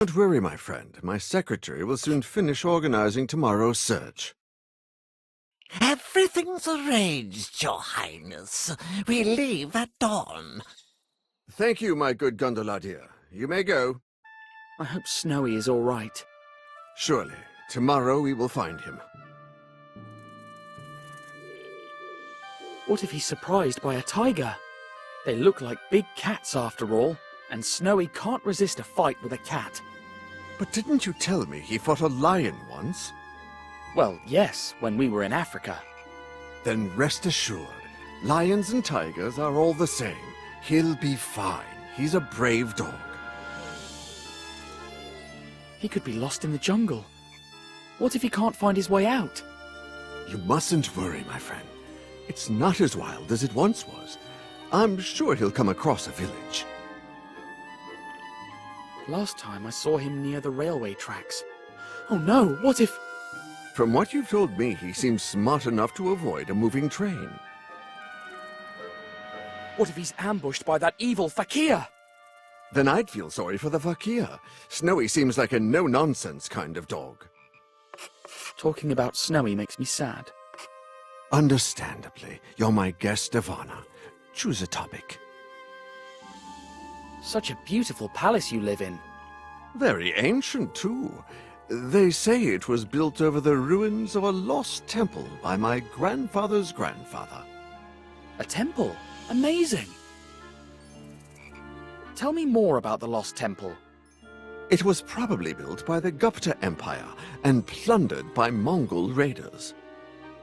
Don't worry, my friend. My secretary will soon finish organizing tomorrow's search. Everything's arranged, Your Highness. We leave at dawn. Thank you, my good gondola dear. You may go. I hope Snowy is all right. Surely. Tomorrow we will find him. What if he's surprised by a tiger? They look like big cats after all, and Snowy can't resist a fight with a cat. But didn't you tell me he fought a lion once? Well, yes, when we were in Africa. Then rest assured, lions and tigers are all the same. He'll be fine. He's a brave dog. He could be lost in the jungle. What if he can't find his way out? You mustn't worry, my friend. It's not as wild as it once was. I'm sure he'll come across a village. Last time I saw him near the railway tracks. Oh no, what if... From what you've told me, he seems smart enough to avoid a moving train. What if he's ambushed by that evil fakir? Then I'd feel sorry for the fakir. Snowy seems like a no-nonsense kind of dog. Talking about Snowy makes me sad. Understandably, you're my guest of honor. Choose a topic. Such a beautiful palace you live in. Very ancient, too. They say it was built over the ruins of a lost temple by my grandfather's grandfather. A temple? Amazing! Tell me more about the lost temple. It was probably built by the Gupta Empire and plundered by Mongol raiders.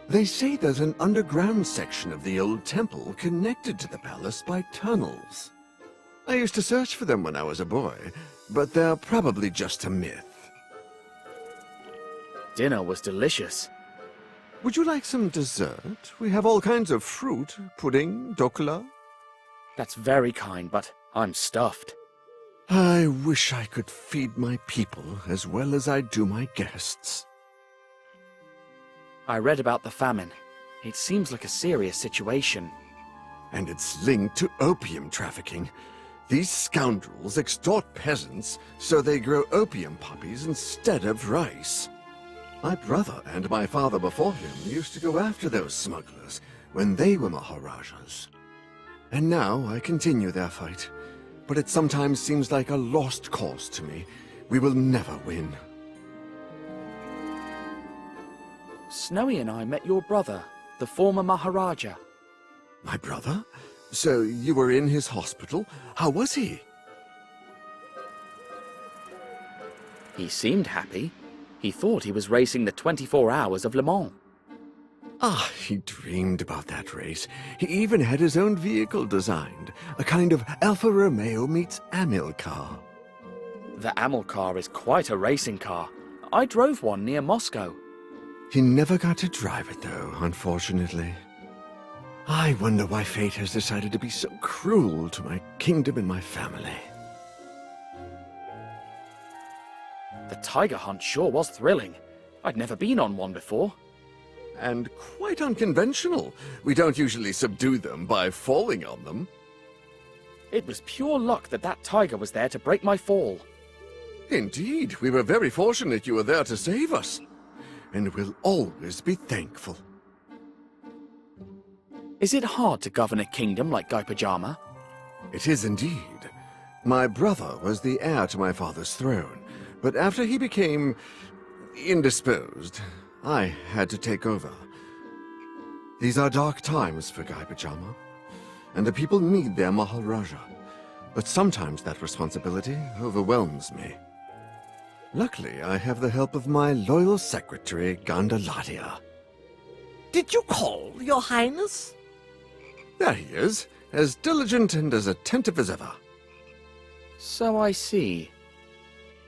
They say there's an underground section of the old temple connected to the palace by tunnels. I used to search for them when I was a boy, but they're probably just a myth. Dinner was delicious. Would you like some dessert? We have all kinds of fruit, pudding, dokla. That's very kind, but I'm stuffed. I wish I could feed my people as well as I do my guests. I read about the famine. It seems like a serious situation. And it's linked to opium trafficking. These scoundrels extort peasants so they grow opium poppies instead of rice. My brother and my father before him used to go after those smugglers when they were Maharajas. And now I continue their fight, but it sometimes seems like a lost cause to me. We will never win. Snowy and I met your brother, the former Maharaja. My brother? So you were in his hospital? How was he? He seemed happy. He thought he was racing the 24 Hours of Le Mans. Ah, he dreamed about that race. He even had his own vehicle designed, a kind of Alfa Romeo meets Amilcar. The Amilcar is quite a racing car. I drove one near Moscow. He never got to drive it, though, unfortunately. I wonder why fate has decided to be so cruel to my kingdom and my family. The tiger hunt sure was thrilling. I'd never been on one before. And quite unconventional. We don't usually subdue them by falling on them. It was pure luck that that tiger was there to break my fall. Indeed, we were very fortunate you were there to save us. And we'll always be thankful. Is it hard to govern a kingdom like Gaipajama? It is indeed. My brother was the heir to my father's throne, but after he became indisposed, I had to take over. These are dark times for Gaipajama, and the people need their Maharaja. But sometimes that responsibility overwhelms me. Luckily, I have the help of my loyal secretary, Gandaladia. Did you call, Your Highness? There he is, as diligent and as attentive as ever. So I see.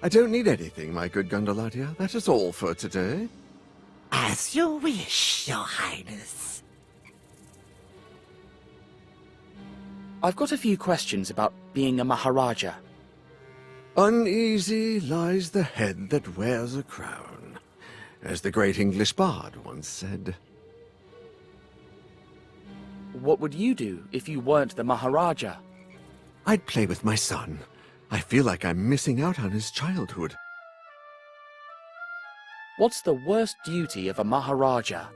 I don't need anything, my good Gandaladia. That is all for today. As you wish, Your Highness. I've got a few questions about being a Maharaja. Uneasy lies the head that wears a crown, as the great English bard once said. What would you do if you weren't the Maharaja? I'd play with my son. I feel like I'm missing out on his childhood. What's the worst duty of a Maharaja?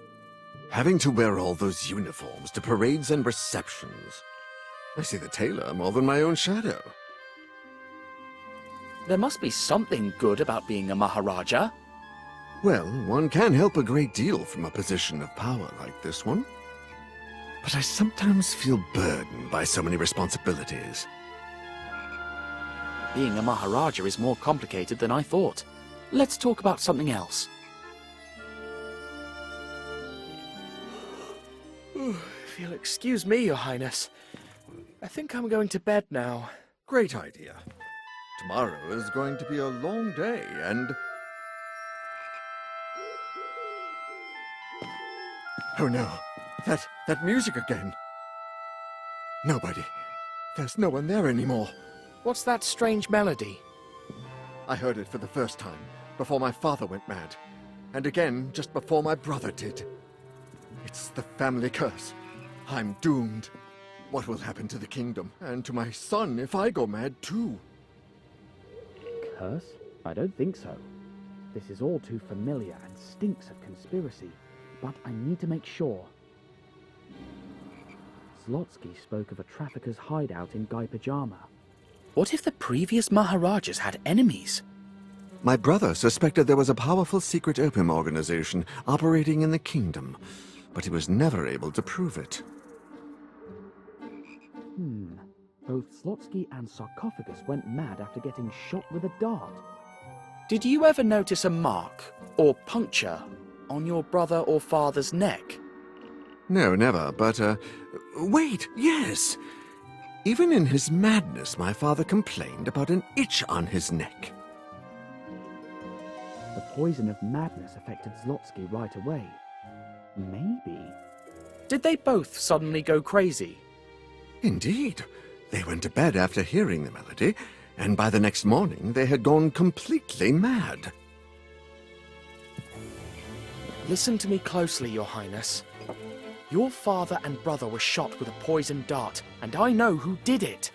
Having to wear all those uniforms to parades and receptions. I see the tailor more than my own shadow. There must be something good about being a Maharaja. Well, one can help a great deal from a position of power like this one. But I sometimes feel burdened by so many responsibilities. Being a Maharaja is more complicated than I thought. Let's talk about something else. If you'll excuse me, Your Highness. I think I'm going to bed now. Great idea. Tomorrow is going to be a long day, and... Oh no, that music again. Nobody. There's no one there anymore. What's that strange melody? I heard it for the first time, before my father went mad. And again, just before my brother did. It's the family curse. I'm doomed. What will happen to the kingdom, and to my son if I go mad too? Curse? I don't think so. This is all too familiar and stinks of conspiracy, but I need to make sure. Zlotsky spoke of a trafficker's hideout in Gaipajama. What if the previous Maharajas had enemies? My brother suspected there was a powerful secret opium organization operating in the kingdom, but he was never able to prove it. Both Zlotsky and Sarcophagus went mad after getting shot with a dart. Did you ever notice a mark, or puncture, on your brother or father's neck? No, never, but, wait, yes! Even in his madness, my father complained about an itch on his neck. The poison of madness affected Zlotsky right away. Maybe. Did they both suddenly go crazy? Indeed. They went to bed after hearing the melody, and by the next morning they had gone completely mad. Listen to me closely, Your Highness. Your father and brother were shot with a poisoned dart, and I know who did it.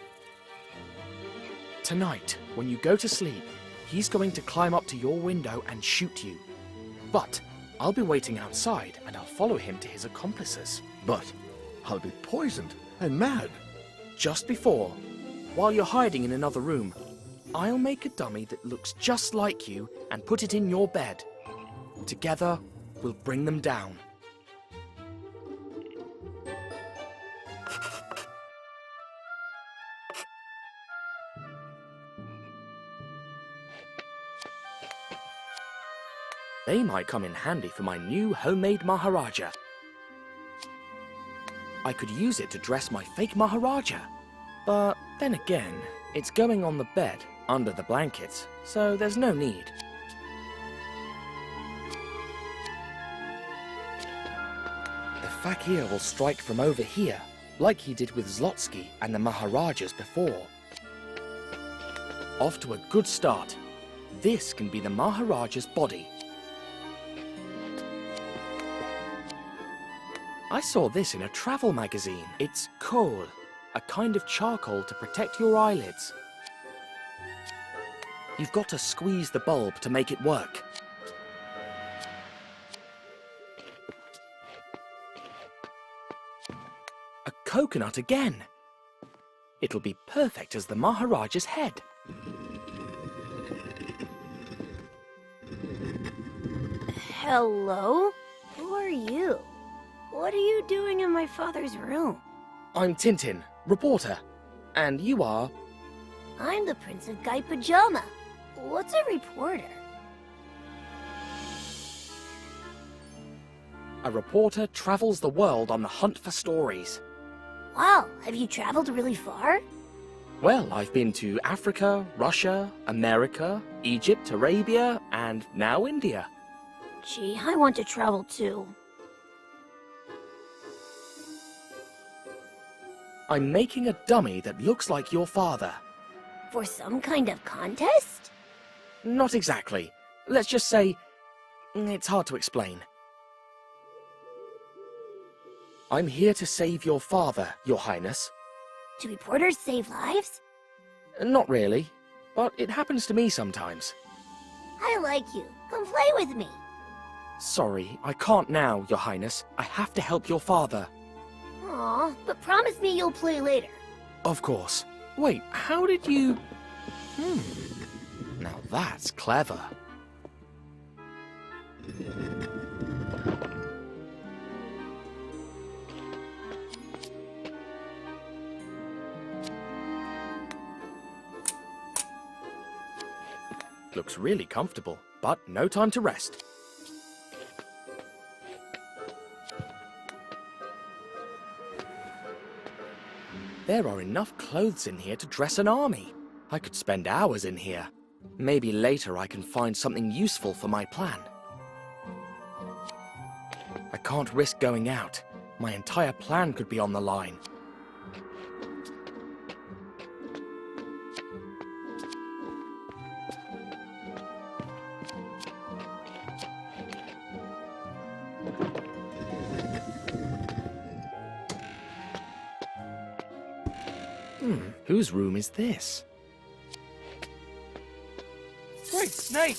Tonight, when you go to sleep, he's going to climb up to your window and shoot you. But I'll be waiting outside, and I'll follow him to his accomplices. But I'll be poisoned and mad. Just before, while you're hiding in another room, I'll make a dummy that looks just like you and put it in your bed. Together, we'll bring them down. They might come in handy for my new homemade Maharaja. I could use it to dress my fake Maharaja. But then again, it's going on the bed, under the blankets, so there's no need. The fakir will strike from over here, like he did with Zlotsky and the Maharajas before. Off to a good start. This can be the Maharaja's body. I saw this in a travel magazine. It's kohl, a kind of charcoal to protect your eyelids. You've got to squeeze the bulb to make it work. A coconut again. It'll be perfect as the Maharaja's head. Hello? Who are you? What are you doing in my father's room? I'm Tintin, reporter. And you are? I'm the Prince of Gaipajama. What's a reporter? A reporter travels the world on the hunt for stories. Wow, have you traveled really far? Well, I've been to Africa, Russia, America, Egypt, Arabia, and now India. Gee, I want to travel too. I'm making a dummy that looks like your father. For some kind of contest? Not exactly. Let's just say, it's hard to explain. I'm here to save your father, Your Highness. Do reporters save lives? Not really. but it happens to me sometimes. I like you. Come play with me. Sorry, I can't now, Your Highness. I have to help your father. Aw, but promise me you'll play later. Of course. Wait, how did you... Now that's clever. Looks really comfortable, but no time to rest. There are enough clothes in here to dress an army. I could spend hours in here. Maybe later I can find something useful for my plan. I can't risk going out. My entire plan could be on the line. Whose room is this? Great snake!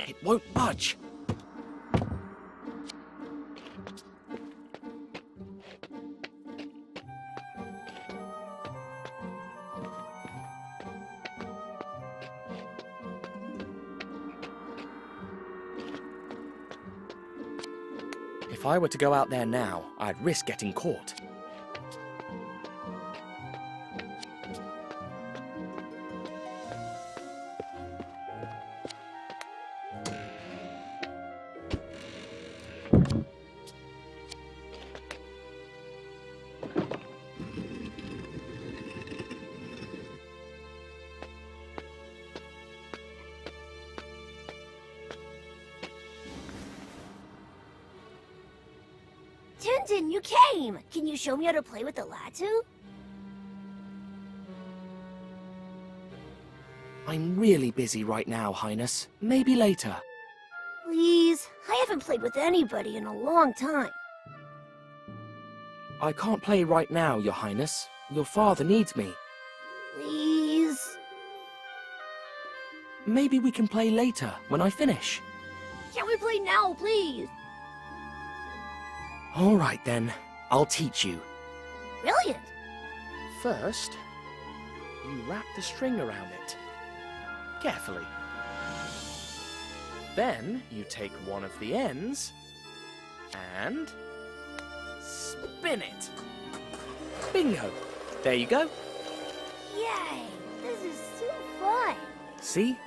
It won't budge. If I were to go out there now, I'd risk getting caught. Tintin, you came! Can you show me how to play with the latu? I'm really busy right now, Highness. Maybe later. Please, I haven't played with anybody in a long time. I can't play right now, Your Highness. Your father needs me. Please? Maybe we can play later, when I finish. Can we play now, please? All right then, I'll teach you. Brilliant! First, you wrap the string around it. Carefully. Then you take one of the ends and spin it. Bingo! There you go. Yay! This is so fun! See?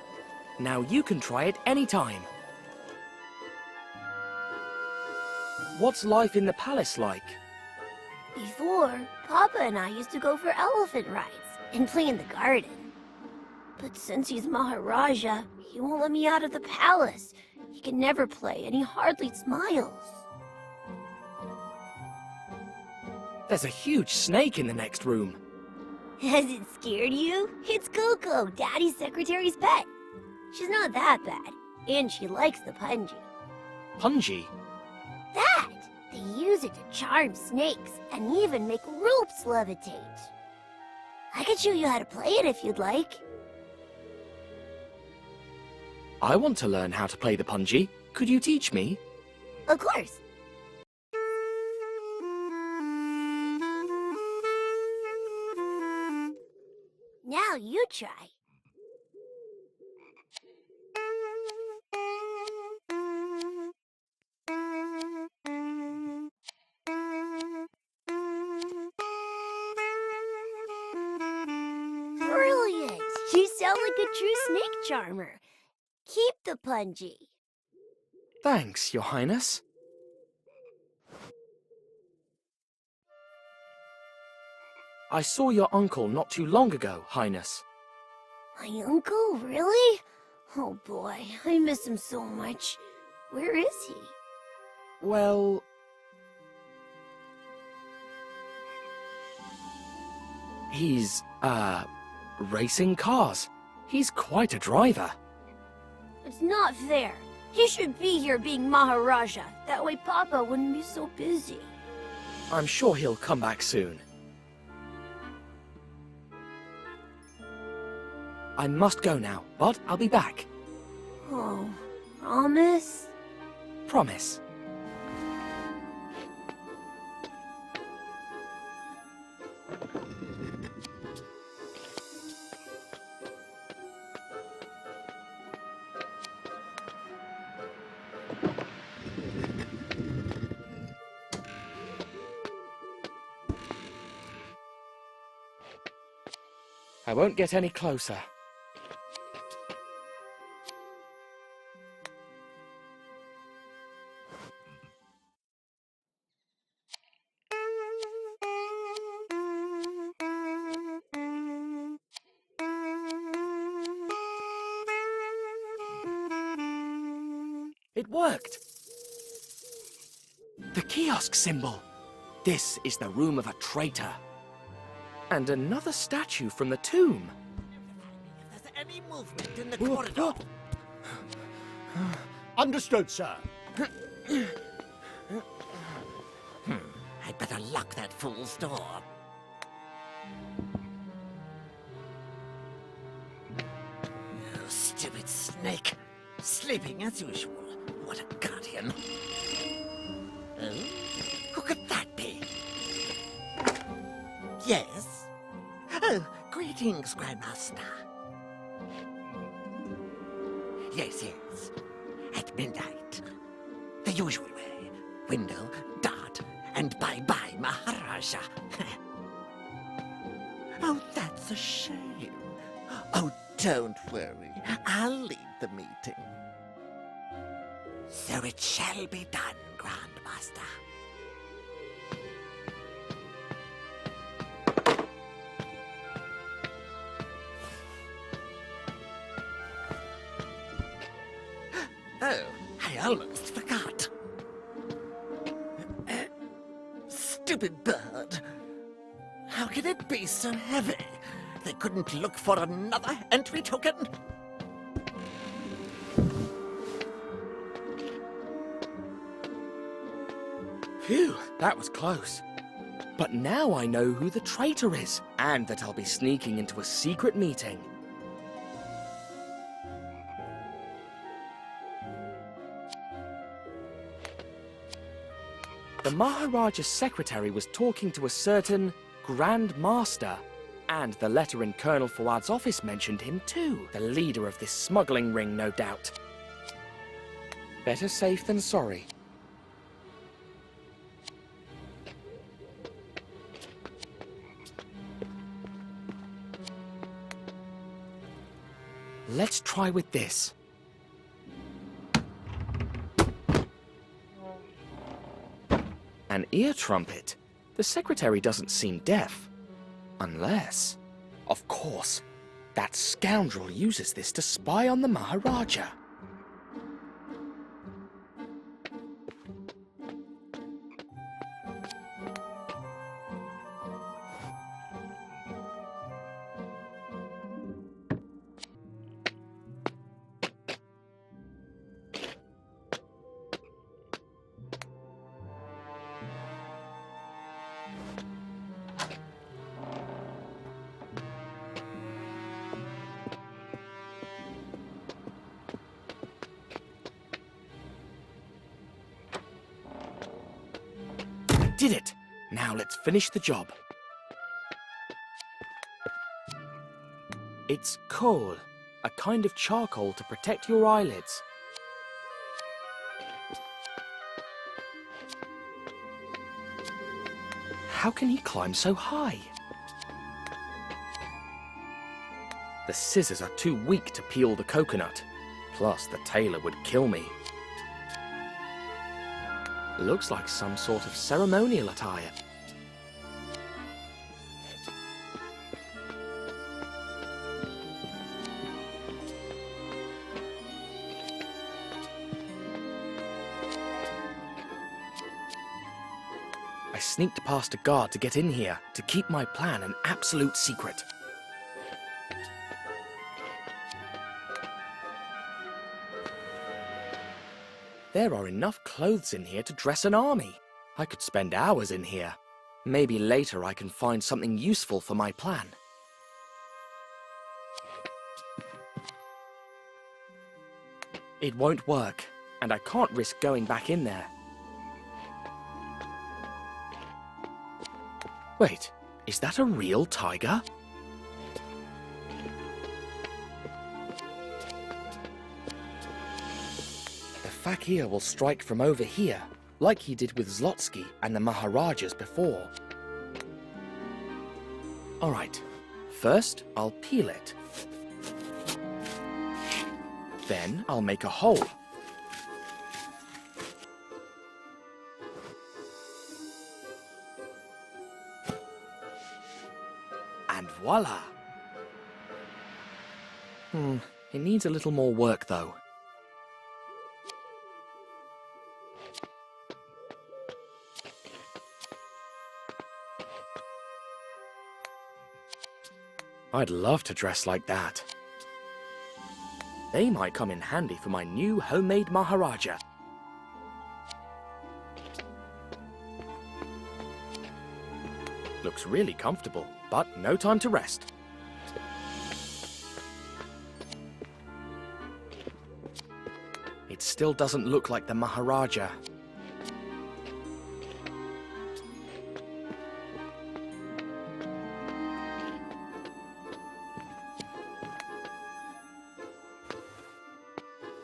Now you can try it anytime. What's life in the palace like? Before, Papa and I used to go for elephant rides and play in the garden. But since he's Maharaja, he won't let me out of the palace. He can never play and he hardly smiles. There's a huge snake in the next room. Has it scared you? It's Coco, Daddy's secretary's pet. She's not that bad, and she likes the punji. Punji? That! They use it to charm snakes and even make ropes levitate. I could show you how to play it if you'd like. I want to learn how to play the punji. Could you teach me? Of course. Now you try. Brilliant! You sound like a true snake charmer. Keep the punji. Thanks, Your Highness. I saw your uncle not too long ago, Highness. My uncle? Really? Oh boy, I miss him so much. Where is he? Well... he's, racing cars. He's quite a driver. It's not fair. He should be here being Maharaja. That way Papa wouldn't be so busy. I'm sure he'll come back soon. I must go now, but I'll be back. Oh, promise? Promise. I won't get any closer. It worked! The kiosk symbol! This is the room of a traitor. And another statue from the tomb. If there's any movement in the corridor. Understood, sir. I'd better lock that fool's door. You stupid snake. Sleeping as usual. What a guardian. Oh? Who could that be? Yes? Oh, greetings, Grandmaster. Yes, yes. At midnight. The usual way. Window, dart, and bye-bye, Maharaja. Oh, that's a shame. Oh, don't worry. I'll lead the meeting. So it shall be done, Grandmaster. Oh, I almost forgot. Stupid bird. How can it be so heavy? They couldn't look for another entry token? Phew, that was close. But now I know who the traitor is, and that I'll be sneaking into a secret meeting. The Maharaja's secretary was talking to a certain Grand Master, and the letter in Colonel Fuad's office mentioned him too. The leader of this smuggling ring, no doubt. Better safe than sorry. Let's try with this. An ear trumpet. The secretary doesn't seem deaf. Unless... Of course, that scoundrel uses this to spy on the Maharaja. Did it! Now let's finish the job. It's kohl, a kind of charcoal to protect your eyelids. How can he climb so high? The scissors are too weak to peel the coconut. Plus, the tailor would kill me. Looks like some sort of ceremonial attire. I sneaked past a guard to get in here, to keep my plan an absolute secret. There are enough clothes in here to dress an army. I could spend hours in here. Maybe later I can find something useful for my plan. It won't work, and I can't risk going back in there. Wait, is that a real tiger? The fakir will strike from over here, like he did with Zlotsky and the Maharajas before. Alright, first I'll peel it. Then I'll make a hole. And voila! It needs a little more work though. I'd love to dress like that. They might come in handy for my new homemade Maharaja. Looks really comfortable, but no time to rest. It still doesn't look like the Maharaja.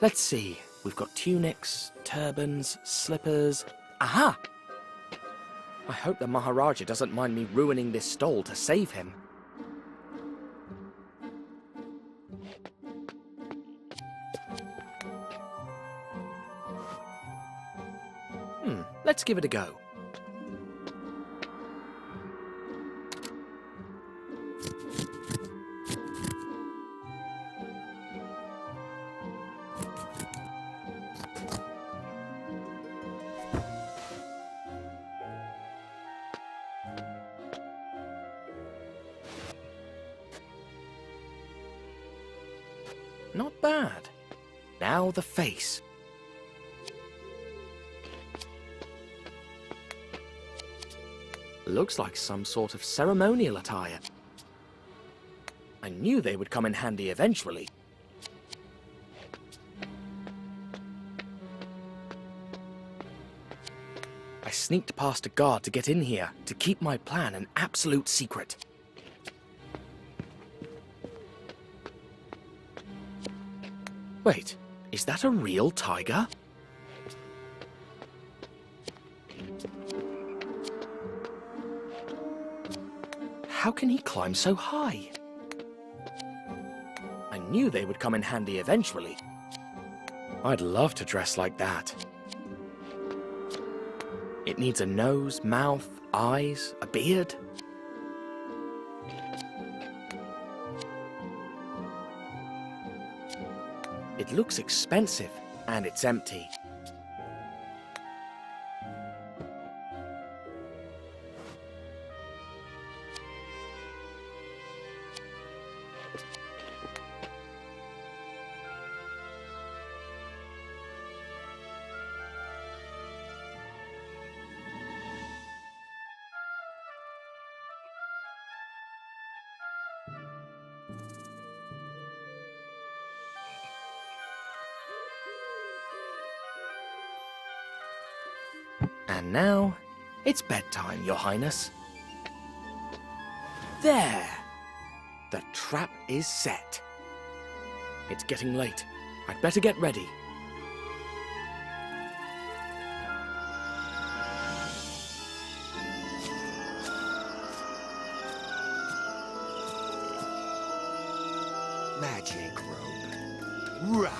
Let's see, we've got tunics, turbans, slippers. Aha! I hope the Maharaja doesn't mind me ruining this stole to save him. Let's give it a go. Not bad. Now the face. Looks like some sort of ceremonial attire. I knew they would come in handy eventually. I sneaked past a guard to get in here, to keep my plan an absolute secret. Wait, is that a real tiger? How can he climb so high? I knew they would come in handy eventually. I'd love to dress like that. It needs a nose, mouth, eyes, a beard. It looks expensive, and it's empty. And now, it's bedtime, Your Highness. There! The trap is set. It's getting late. I'd better get ready. Magic rope. Rise.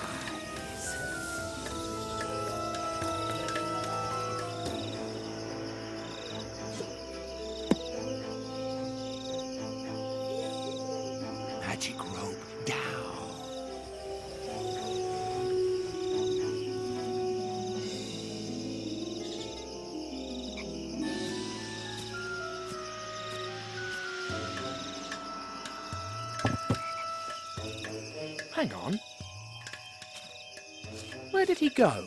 Magic rope down. Hang on. Where did he go?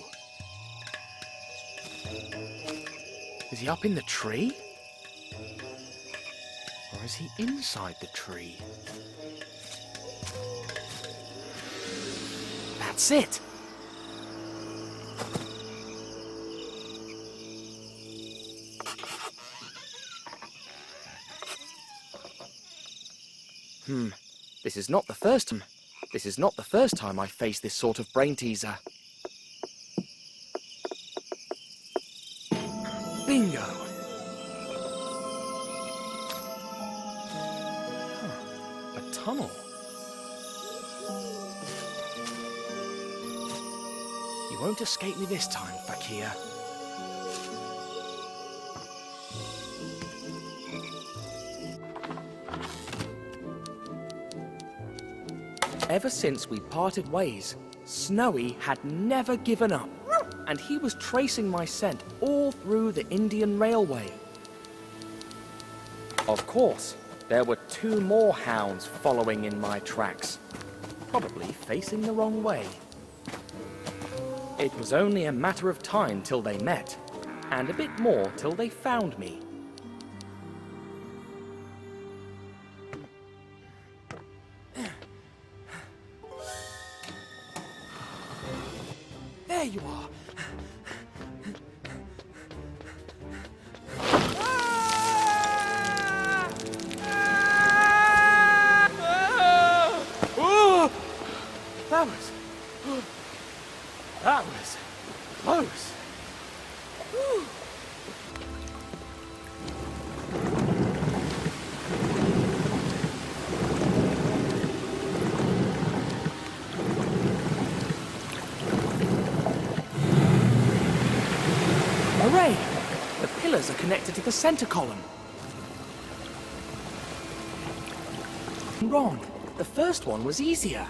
Is he up in the tree? Or is he inside the tree? That's it! This is not the first time. This is not the first time I face this sort of brain teaser. Bingo! Huh, a tunnel. You won't escape me this time, Fakir. Ever since we parted ways, Snowy had never given up, and he was tracing my scent all through the Indian Railway. Of course, there were 2 more hounds following in my tracks, probably facing the wrong way. It was only a matter of time till they met, and a bit more till they found me. There you are! That was close. Hooray! The pillars are connected to the center column. Wrong. The first one was easier.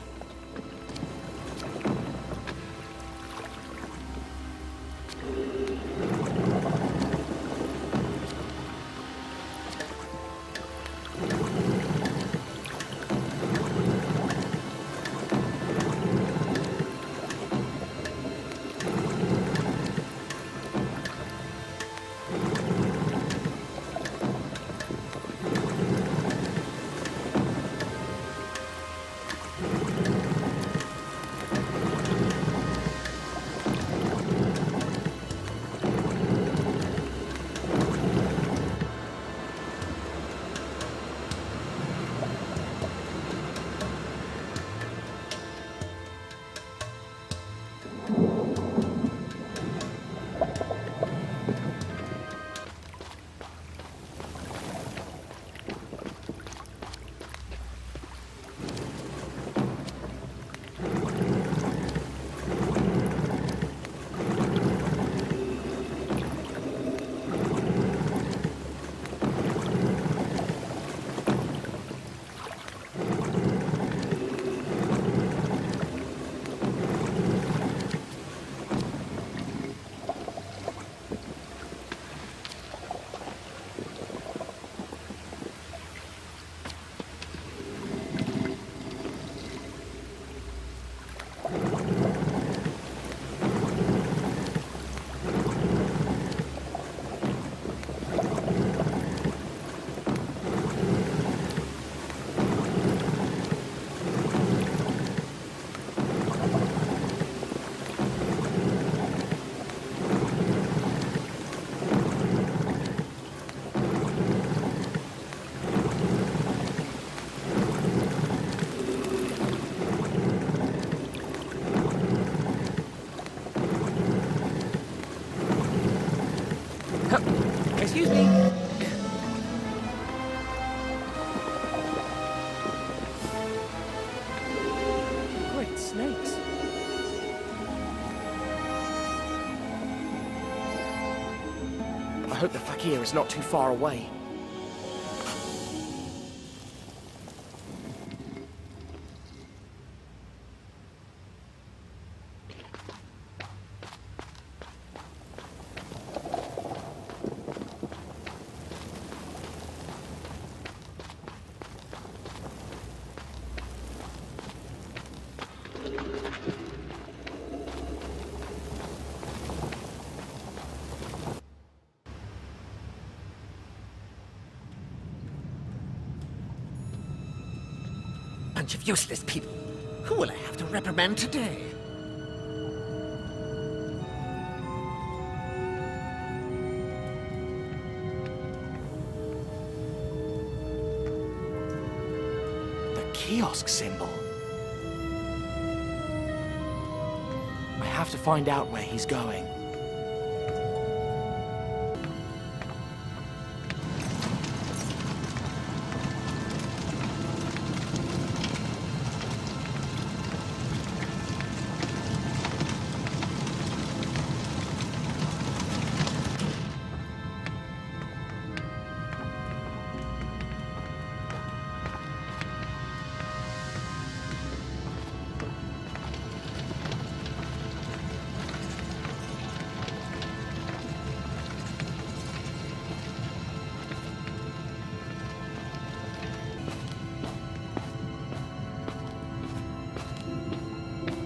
Excuse me. Great snakes. I hope the fakir is not too far away. Bunch of useless people. Who will I have to reprimand today? The kiosk symbol. I have to find out where he's going.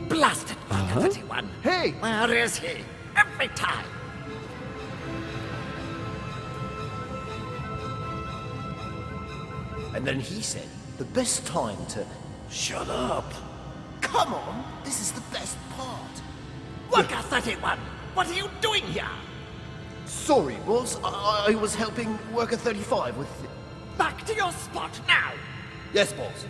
Blasted Waka 31. Hey! Where is he? Every time. And then he said, the best time to shut up. Come on, this is the best part. Waka 31, what are you doing here? Sorry, boss. I was helping Worker 35 with... Back to your spot now. Yes, boss.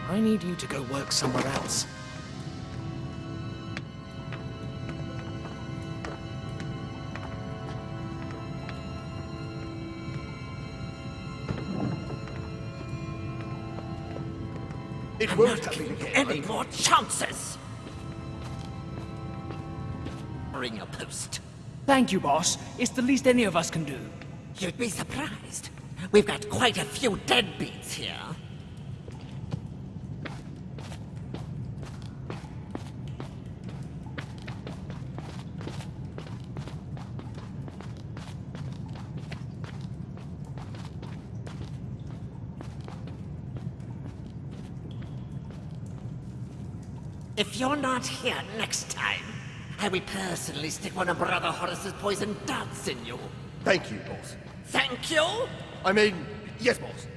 I need you to go work somewhere else. It I'm won't not happen giving you again. any more chances. Bring your post. Thank you, boss. It's the least any of us can do. You'd be surprised. We've got quite a few deadbeats here. If you're not here next time, I will personally stick one of Brother Horace's poison darts in you. Thank you, boss. Thank you? I mean, yes, boss.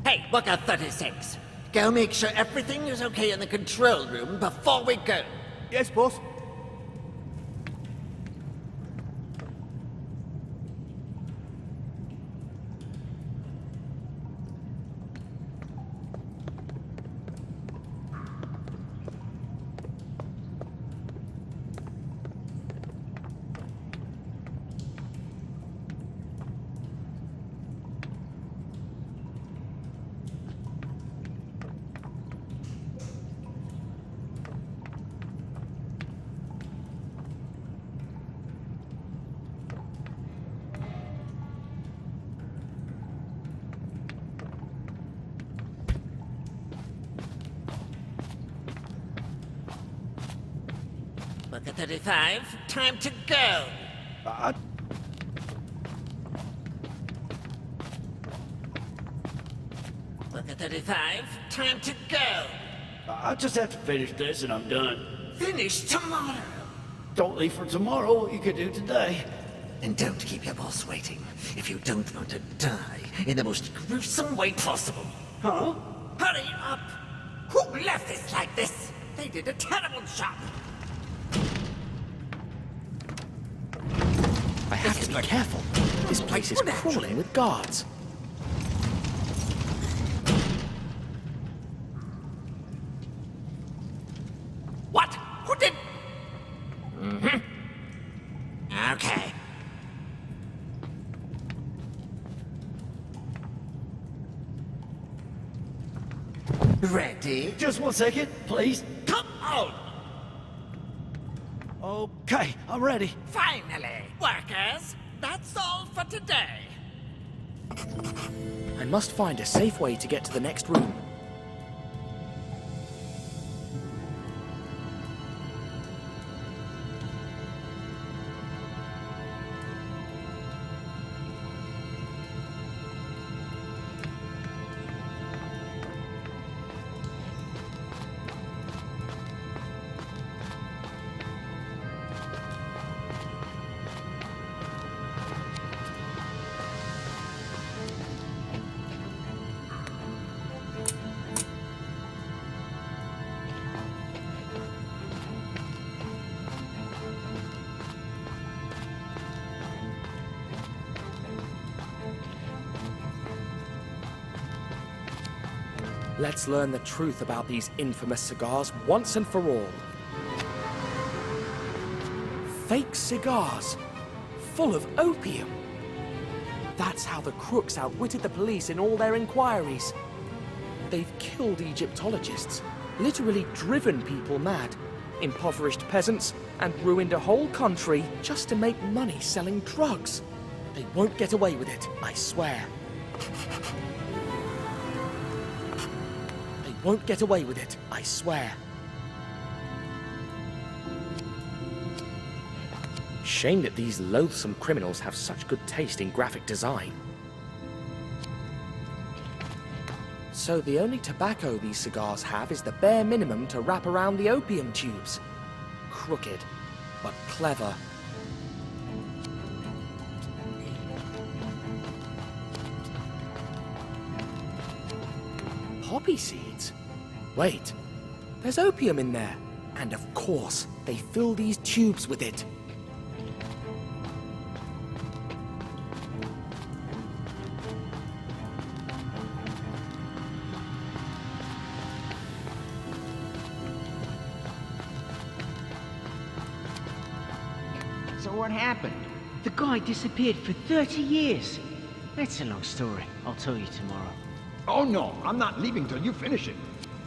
Hey, Worker 36. Go make sure everything is okay in the control room before we go. Yes, boss. Worker 35, time to go. Worker 35, time to go. I just have to finish this and I'm done. Finish tomorrow. Don't leave for tomorrow what you could do today. And don't keep your boss waiting if you don't want to die in the most gruesome way possible. Huh? Hurry up! Who left this like this? They did a terrible job. I have to be careful. This place is crawling with guards. What? Who did? ready? Just 1 second, please. Come on! Okay, I'm ready. Finally! Workers, that's all for today. I must find a safe way to get to the next room. Let's learn the truth about these infamous cigars once and for all. Fake cigars, full of opium. That's how the crooks outwitted the police in all their inquiries. They've killed Egyptologists, literally driven people mad, impoverished peasants, and ruined a whole country just to make money selling drugs. They won't get away with it, I swear. They won't get away with it, I swear. Shame that these loathsome criminals have such good taste in graphic design. So the only tobacco these cigars have is the bare minimum to wrap around the opium tubes. Crooked, but clever. Poppy seeds? Wait, there's opium in there. And of course, they fill these tubes with it. So what happened? The guy disappeared for 30 years. That's a long story. I'll tell you tomorrow. Oh no, I'm not leaving till you finish it.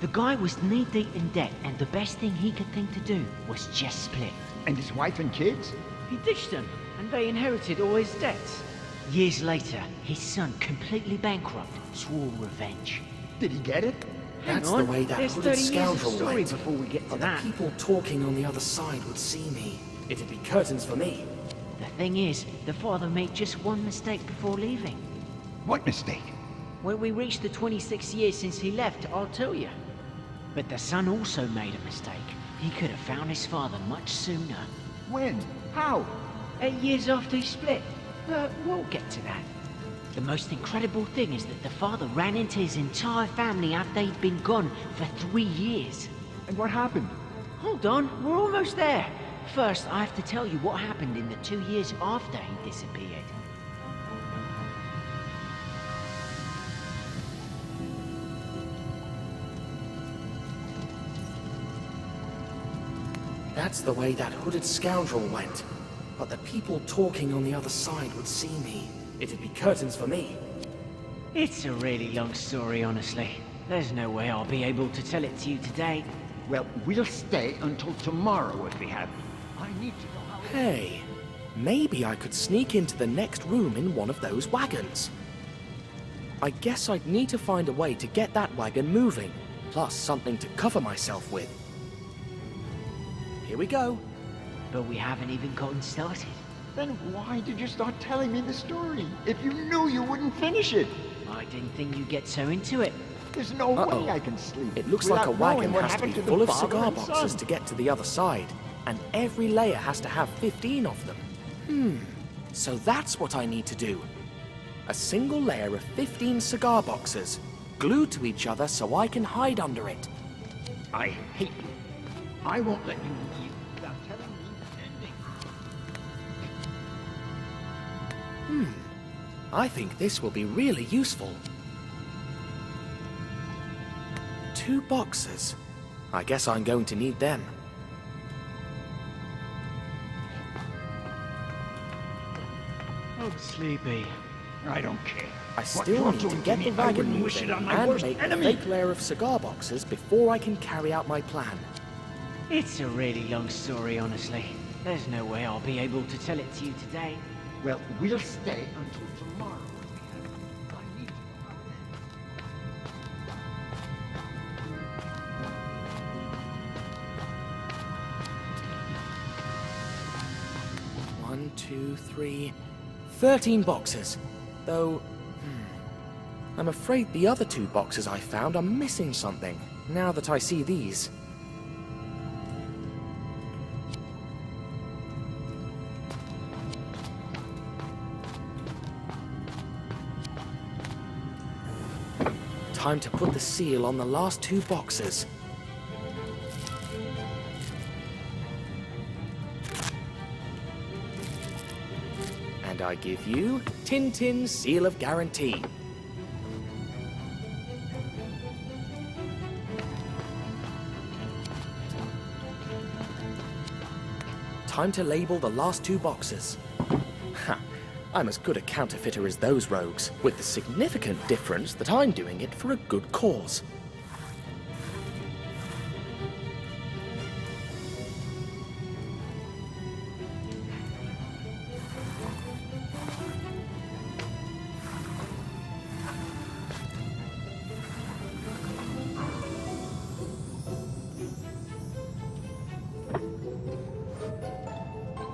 The guy was knee-deep in debt, and the best thing he could think to do was just split. And his wife and kids? He ditched them, and they inherited all his debts. Years later, his son, completely bankrupt, swore revenge. Did he get it? That's Hang on. the way that There's hooded 30 years of scoundrel story went. before we get to But that. the people talking on the other side would see me. It'd be curtains for me. The thing is, the father made just one mistake before leaving. What mistake? When we reach the 26 years since he left, I'll tell you. But the son also made a mistake. He could have found his father much sooner. When? How? 8 years after he split. But we'll get to that. The most incredible thing is that the father ran into his entire family after they'd been gone for 3 years. And what happened? Hold on, we're almost there. First, I have to tell you what happened in the 2 years after he disappeared. That's the way that hooded scoundrel went. But the people talking on the other side would see me. It'd be curtains for me. It's a really long story, honestly. There's no way I'll be able to tell it to you today. Well, we'll stay until tomorrow if we have. I need to know how... Hey, maybe I could sneak into the next room in one of those wagons. I guess I'd need to find a way to get that wagon moving, plus something to cover myself with. Here we go. But we haven't even gotten started. Then why did you start telling me the story? If you knew you wouldn't finish it. I didn't think you'd get so into it. There's no way I can sleep. It looks like a without wagon knowing what has to be happened the full of father cigar and boxes son. to get to the other side, and every layer has to have 15 of them. So that's what I need to do. A single layer of 15 cigar boxes, glued to each other so I can hide under it. I hate you. I won't let you leave without telling me the ending. I think this will be really useful. 2 boxes. I guess I'm going to need them. I'm sleepy. I don't care. I still need to get the wagon moving and make the fake layer of cigar boxes before I can carry out my plan. It's a really long story, honestly. There's no way I'll be able to tell it to you today. Well, we'll stay until tomorrow. I need to know how 1, 2, 3, 13 boxes. Though, I'm afraid the other 2 boxes I found are missing something, now that I see these. Time to put the seal on the last 2 boxes. And I give you Tintin's Seal of Guarantee. Time to label the last 2 boxes. Ha! I'm as good a counterfeiter as those rogues, with the significant difference that I'm doing it for a good cause.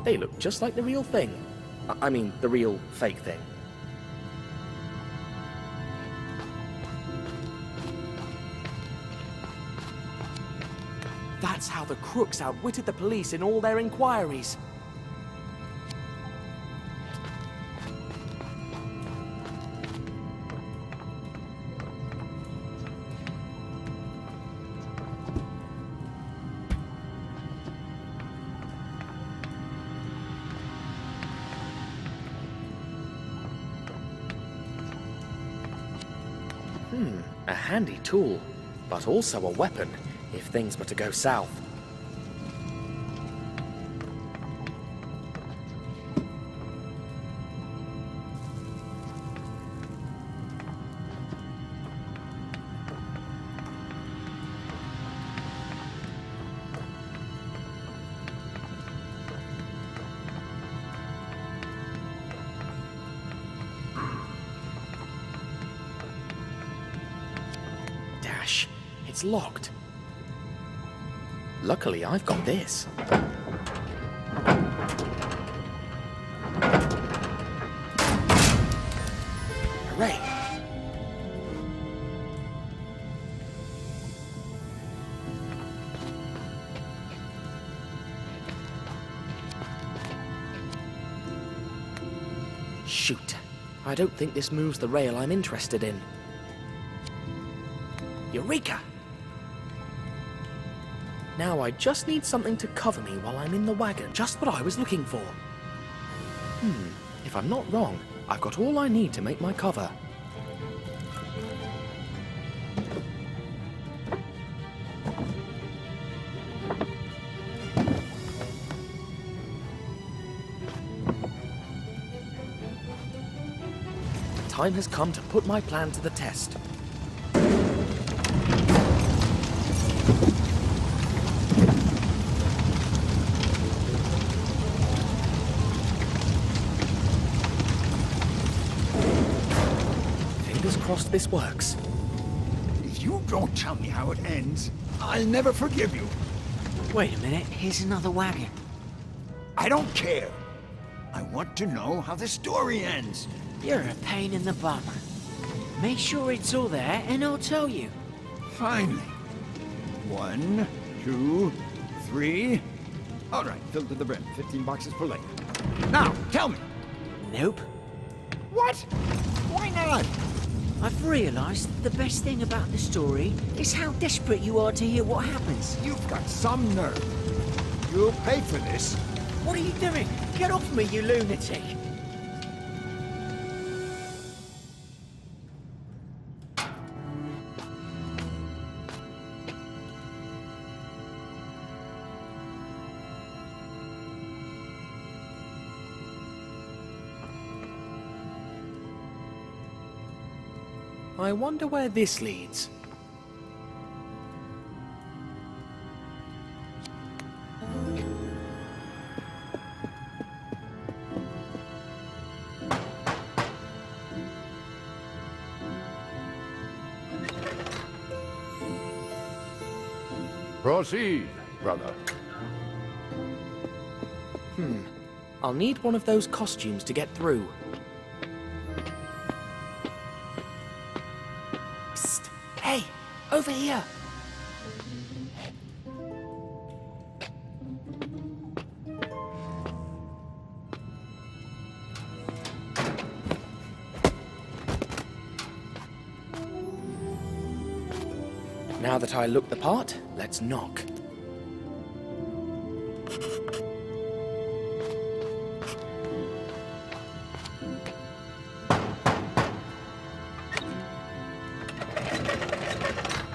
They look just like the real thing. I mean, the real fake thing. That's how the crooks outwitted the police in all their inquiries. A handy tool, but also a weapon, if things were to go south. It's locked. Luckily, I've got this. Hooray! Shoot. I don't think this moves the rail I'm interested in. Eureka! Now I just need something to cover me while I'm in the wagon. Just what I was looking for. If I'm not wrong, I've got all I need to make my cover. The time has come to put my plan to the test. Crossed this works. If you don't tell me how it ends, I'll never forgive you. Wait a minute, here's another wagon. I don't care. I want to know how the story ends. You're a pain in the bum. Make sure it's all there and I'll tell you. Finally. 1, 2, 3. All right, filled to the brim. 15 boxes per layer. Now, tell me. Nope. What? Why not? I've realized that the best thing about the story is how desperate you are to hear what happens. You've got some nerve. You'll pay for this. What are you doing? Get off me, you lunatic! I wonder where this leads. Proceed, brother. I'll need one of those costumes to get through. Psst! Hey! Over here! Now that I look the part, let's knock.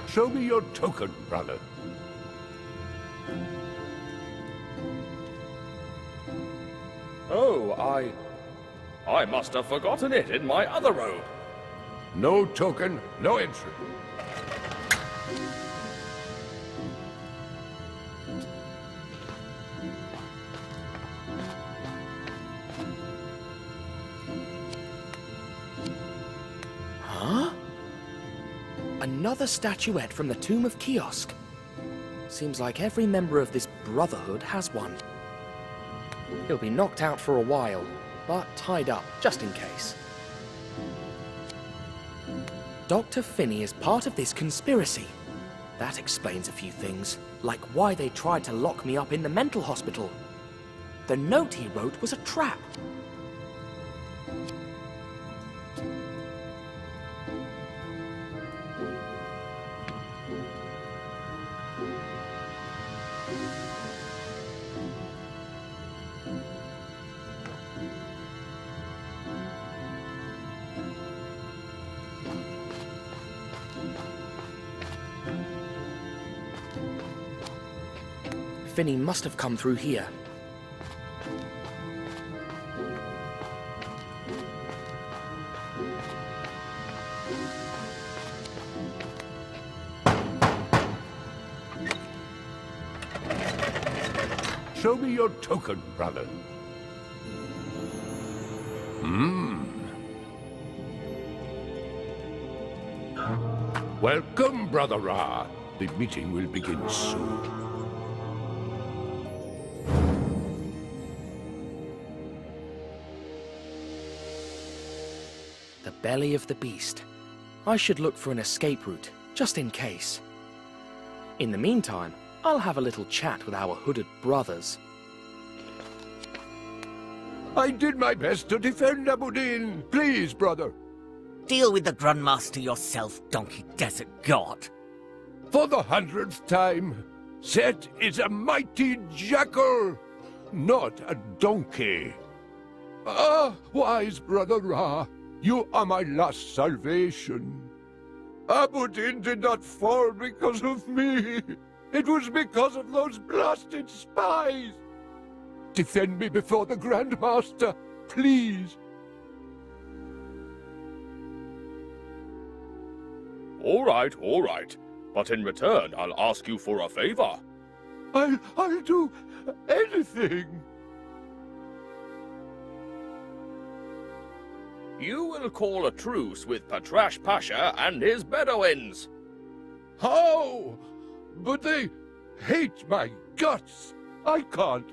Show me your token, brother. Oh, I must have forgotten it in my other robe. No token, no entry. Huh? Another statuette from the tomb of Kih-Oskh. Seems like every member of this brotherhood has one. He'll be knocked out for a while, but tied up, just in case. Dr. Finney is part of this conspiracy. That explains a few things, like why they tried to lock me up in the mental hospital. The note he wrote was a trap. Finney must have come through here. Show me your token, brother. Welcome, Brother Ra. The meeting will begin soon. The belly of the beast. I should look for an escape route, just in case. In the meantime, I'll have a little chat with our hooded brothers. I did my best to defend Abudin. Please, brother. Deal with the Grandmaster yourself, donkey desert god. For the 100th time, Set is a mighty jackal, not a donkey. Ah, wise Brother Ra, you are my last salvation. Abudin did not fall because of me. It was because of those blasted spies. Defend me before the Grandmaster, please. All right. But in return, I'll ask you for a favor. I'll do anything. You will call a truce with Patrash Pasha and his Bedouins. How? But they hate my guts. I can't.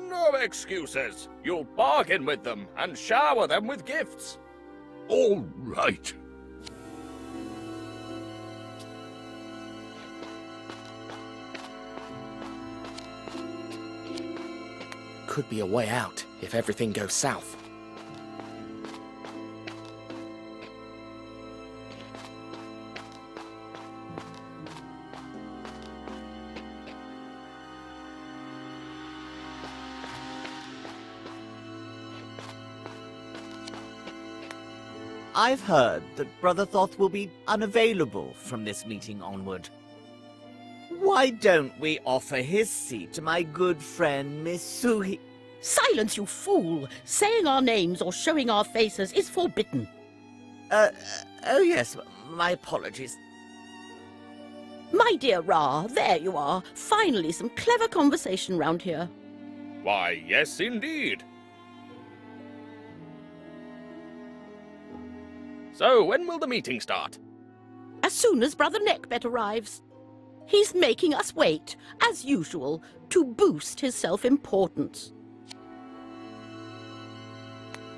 No excuses. You'll bargain with them and shower them with gifts. All right. Could be a way out, if everything goes south. I've heard that Brother Thoth will be unavailable from this meeting onward. Why don't we offer his seat to my good friend, Miss Suhi? Silence, you fool! Saying our names or showing our faces is forbidden. Oh, yes, my apologies. My dear Ra, there you are. Finally, some clever conversation round here. Why, yes, indeed. So, when will the meeting start? As soon as Brother Neckbet arrives. He's making us wait, as usual, to boost his self-importance.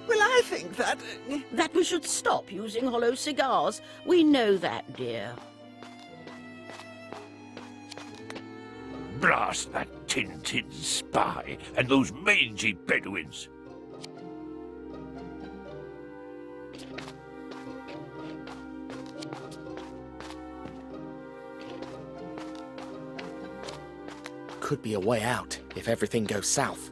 Well, I think that... That we should stop using hollow cigars. We know that, dear. Blast that Tintin spy and those mangy Bedouins. Could be a way out if everything goes south.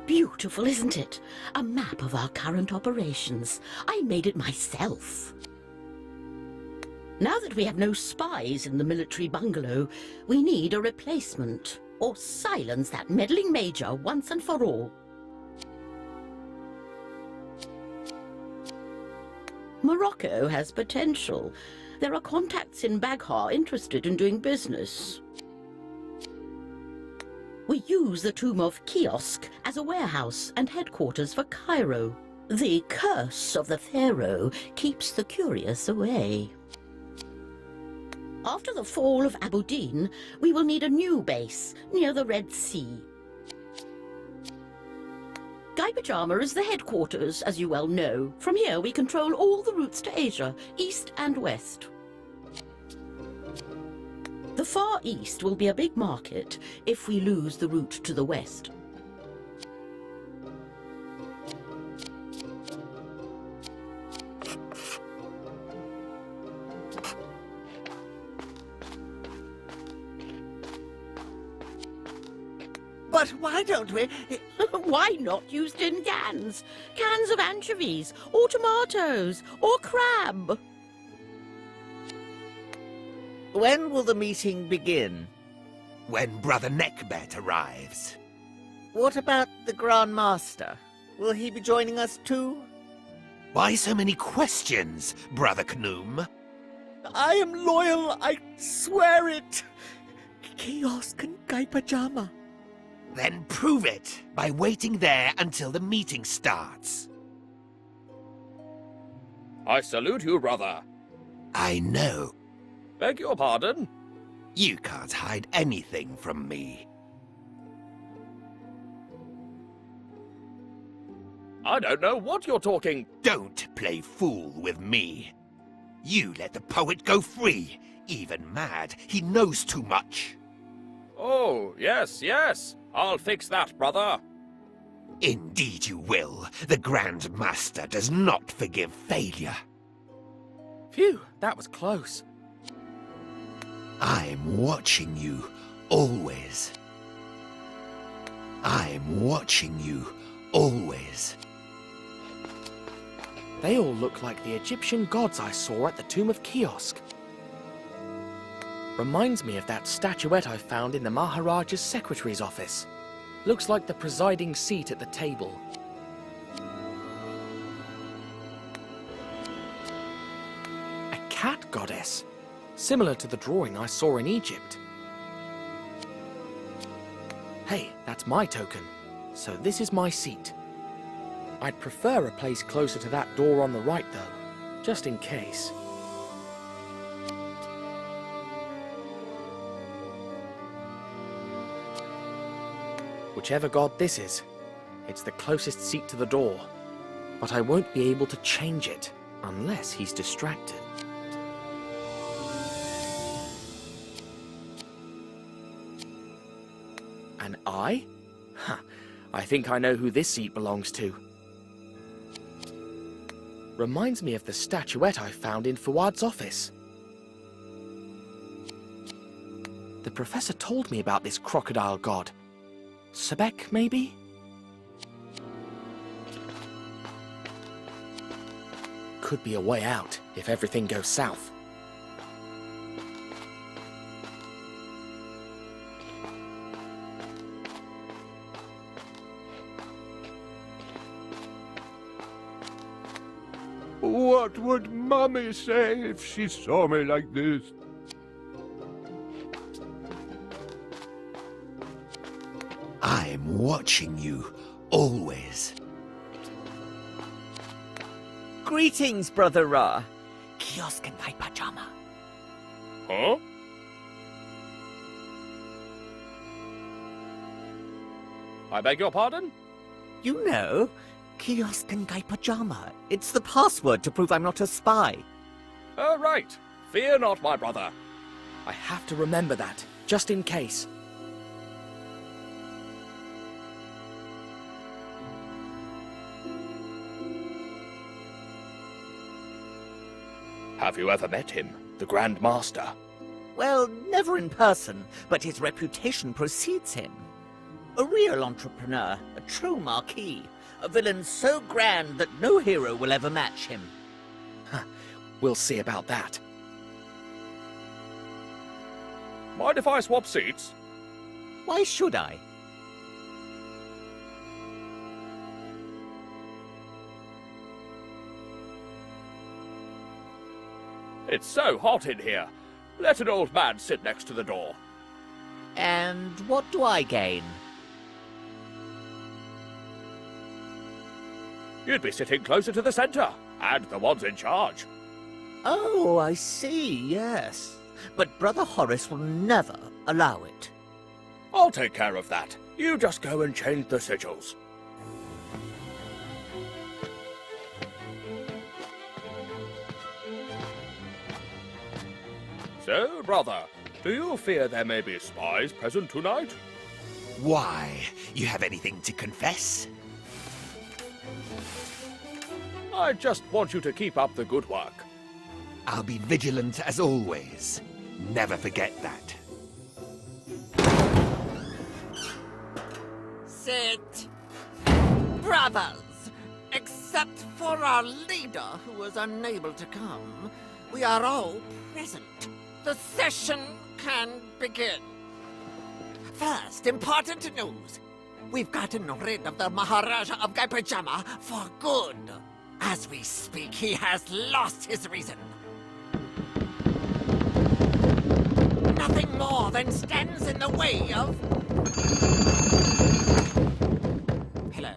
Beautiful, isn't it? A map of our current operations. I made it myself. Now that we have no spies in the military bungalow, we need a replacement, or silence that meddling major once and for all. Morocco has potential. There are contacts in Baghdad interested in doing business. We use the tomb of Kih-Oskh as a warehouse and headquarters for Cairo. The curse of the Pharaoh keeps the curious away. After the fall of Abu Din, we will need a new base near the Red Sea. Gaipajama is the headquarters, as you well know. From here we control all the routes to Asia, east and west. The Far East will be a big market if we lose the route to the west. But why don't we... Why not use tin cans? Cans of anchovies, or tomatoes, or crab. When will the meeting begin? When Brother Neckbet arrives. What about the Grand Master? Will he be joining us too? Why so many questions, Brother Knoom? I am loyal, I swear it. Kih-Oskh and Gaipajama. Then prove it by waiting there until the meeting starts. I salute you, brother. I know. Beg your pardon? You can't hide anything from me. I don't know what you're talking. Don't play fool with me. You let the poet go free. Even mad, he knows too much. Oh, yes, yes. I'll fix that, brother. Indeed you will. The Grand Master does not forgive failure. Phew, that was close. I'm watching you, always. I'm watching you, always. They all look like the Egyptian gods I saw at the tomb of Kih-Oskh. Reminds me of that statuette I found in the Maharaja's secretary's office. Looks like the presiding seat at the table. A cat goddess, similar to the drawing I saw in Egypt. Hey, that's my token, so this is my seat. I'd prefer a place closer to that door on the right though, just in case. Whichever god this is, it's the closest seat to the door. But I won't be able to change it, unless he's distracted. An eye? Ha! I think I know who this seat belongs to. Reminds me of the statuette I found in Fuad's office. The professor told me about this crocodile god. Sebek, maybe? Could be a way out if everything goes south. What would Mommy say if she saw me like this? I'm watching you, always. Greetings, Brother Ra. Kih-Oskh and Gaipajama. Huh? I beg your pardon? You know, Kih-Oskh and Gaipajama. It's the password to prove I'm not a spy. Oh, right. Fear not, my brother. I have to remember that, just in case. Have you ever met him, the Grand Master? Well, never in person, but his reputation precedes him. A real entrepreneur, a true marquis, a villain so grand that no hero will ever match him. We'll see about that. Mind if I swap seats? Why should I? It's so hot in here. Let an old man sit next to the door. And what do I gain? You'd be sitting closer to the center, and the ones in charge. Oh, I see, yes. But Brother Horace will never allow it. I'll take care of that. You just go and change the sigils. So, brother, do you fear there may be spies present tonight? Why? You have anything to confess? I just want you to keep up the good work. I'll be vigilant as always. Never forget that. Sit. Brothers, except for our leader who was unable to come, we are all present. The session can begin. First, important news. We've gotten rid of the Maharaja of Gaipajama for good. As we speak, he has lost his reason. Nothing more than stands in the way of... Hello?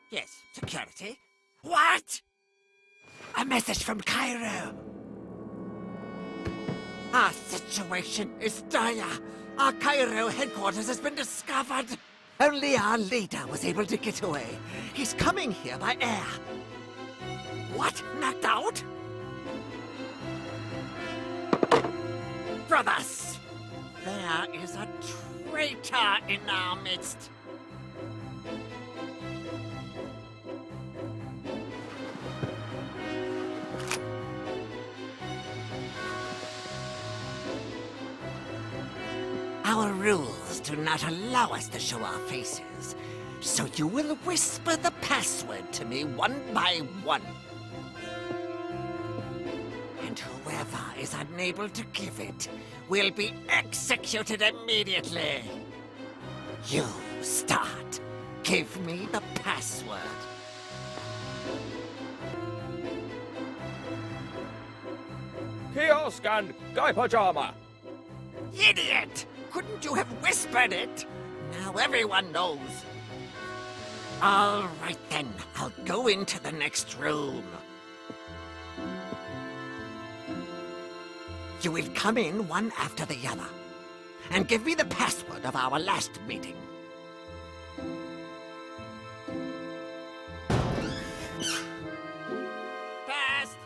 Yes, security? What? A message from Cairo. Our situation is dire. Our Cairo headquarters has been discovered. Only our leader was able to get away. He's coming here by air. What? Knocked out? Brothers, there is a traitor in our midst. Our rules do not allow us to show our faces, so you will whisper the password to me one by one. And whoever is unable to give it will be executed immediately. You start. Give me the password. Kih-Oskh and Gaipajama. Idiot! Couldn't you have whispered it? Now everyone knows. All right then, I'll go into the next room. You will come in one after the other, and give me the password of our last meeting. Fast!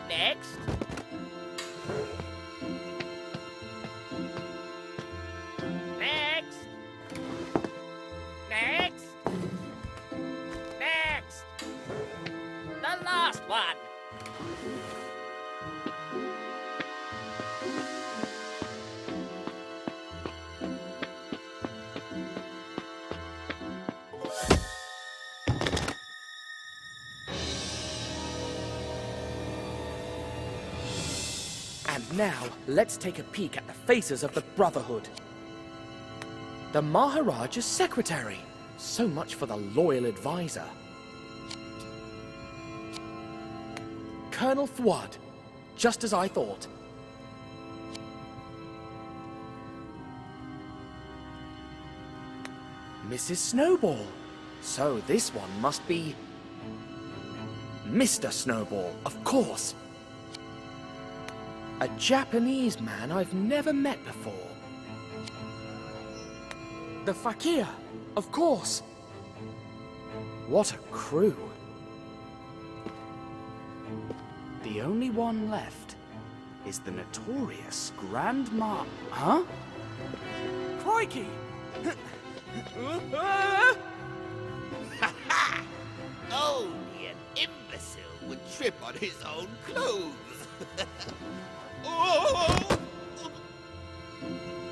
Next. Next! Next! Next! The last Now, let's take a peek at the faces of the Brotherhood. The Maharaja's secretary. So much for the loyal advisor. Colonel Fuad. Just as I thought. Mrs. Snowball. So this one must be... Mr. Snowball, of course. A Japanese man I've never met before. The Fakir, of course. What a crew. The only one left is the notorious Grandma... Huh? Crikey! Only an imbecile would trip on his own clothes. Oh!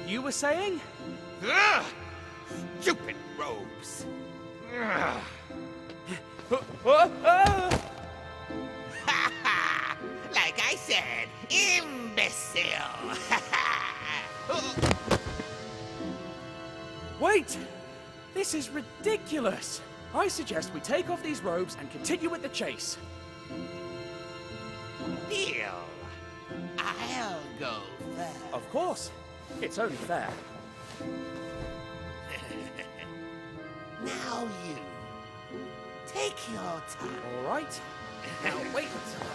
You were saying? Ugh! Stupid robes. Ugh. Like I said, imbecile. Wait! This is ridiculous! I suggest we take off these robes and continue with the chase. Deal. I'll go first. Of course. It's only fair. Now you. Take your time. All right. Now wait until I...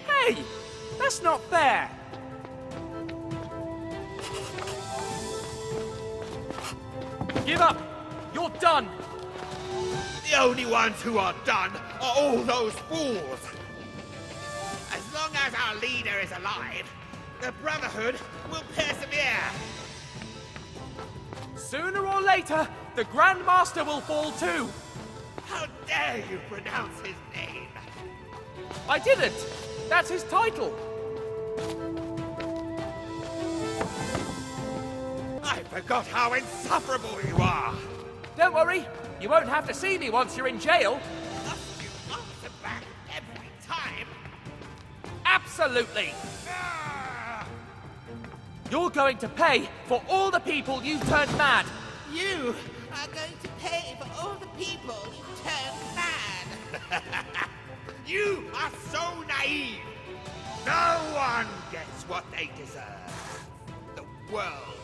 Hey! That's not fair! Give up! You're done! The only ones who are done are all those fools. As long as our leader is alive, the Brotherhood will persevere. Sooner or later, the Grand Master will fall too! How dare you pronounce his name? I didn't! That's his title! I forgot how insufferable you are! Don't worry, you won't have to see me once you're in jail. Must you answer back every time? Absolutely! You're going to pay for all the people you turned mad! You are going to pay for all the people you turned mad! You are so naive! No one gets what they deserve. The world,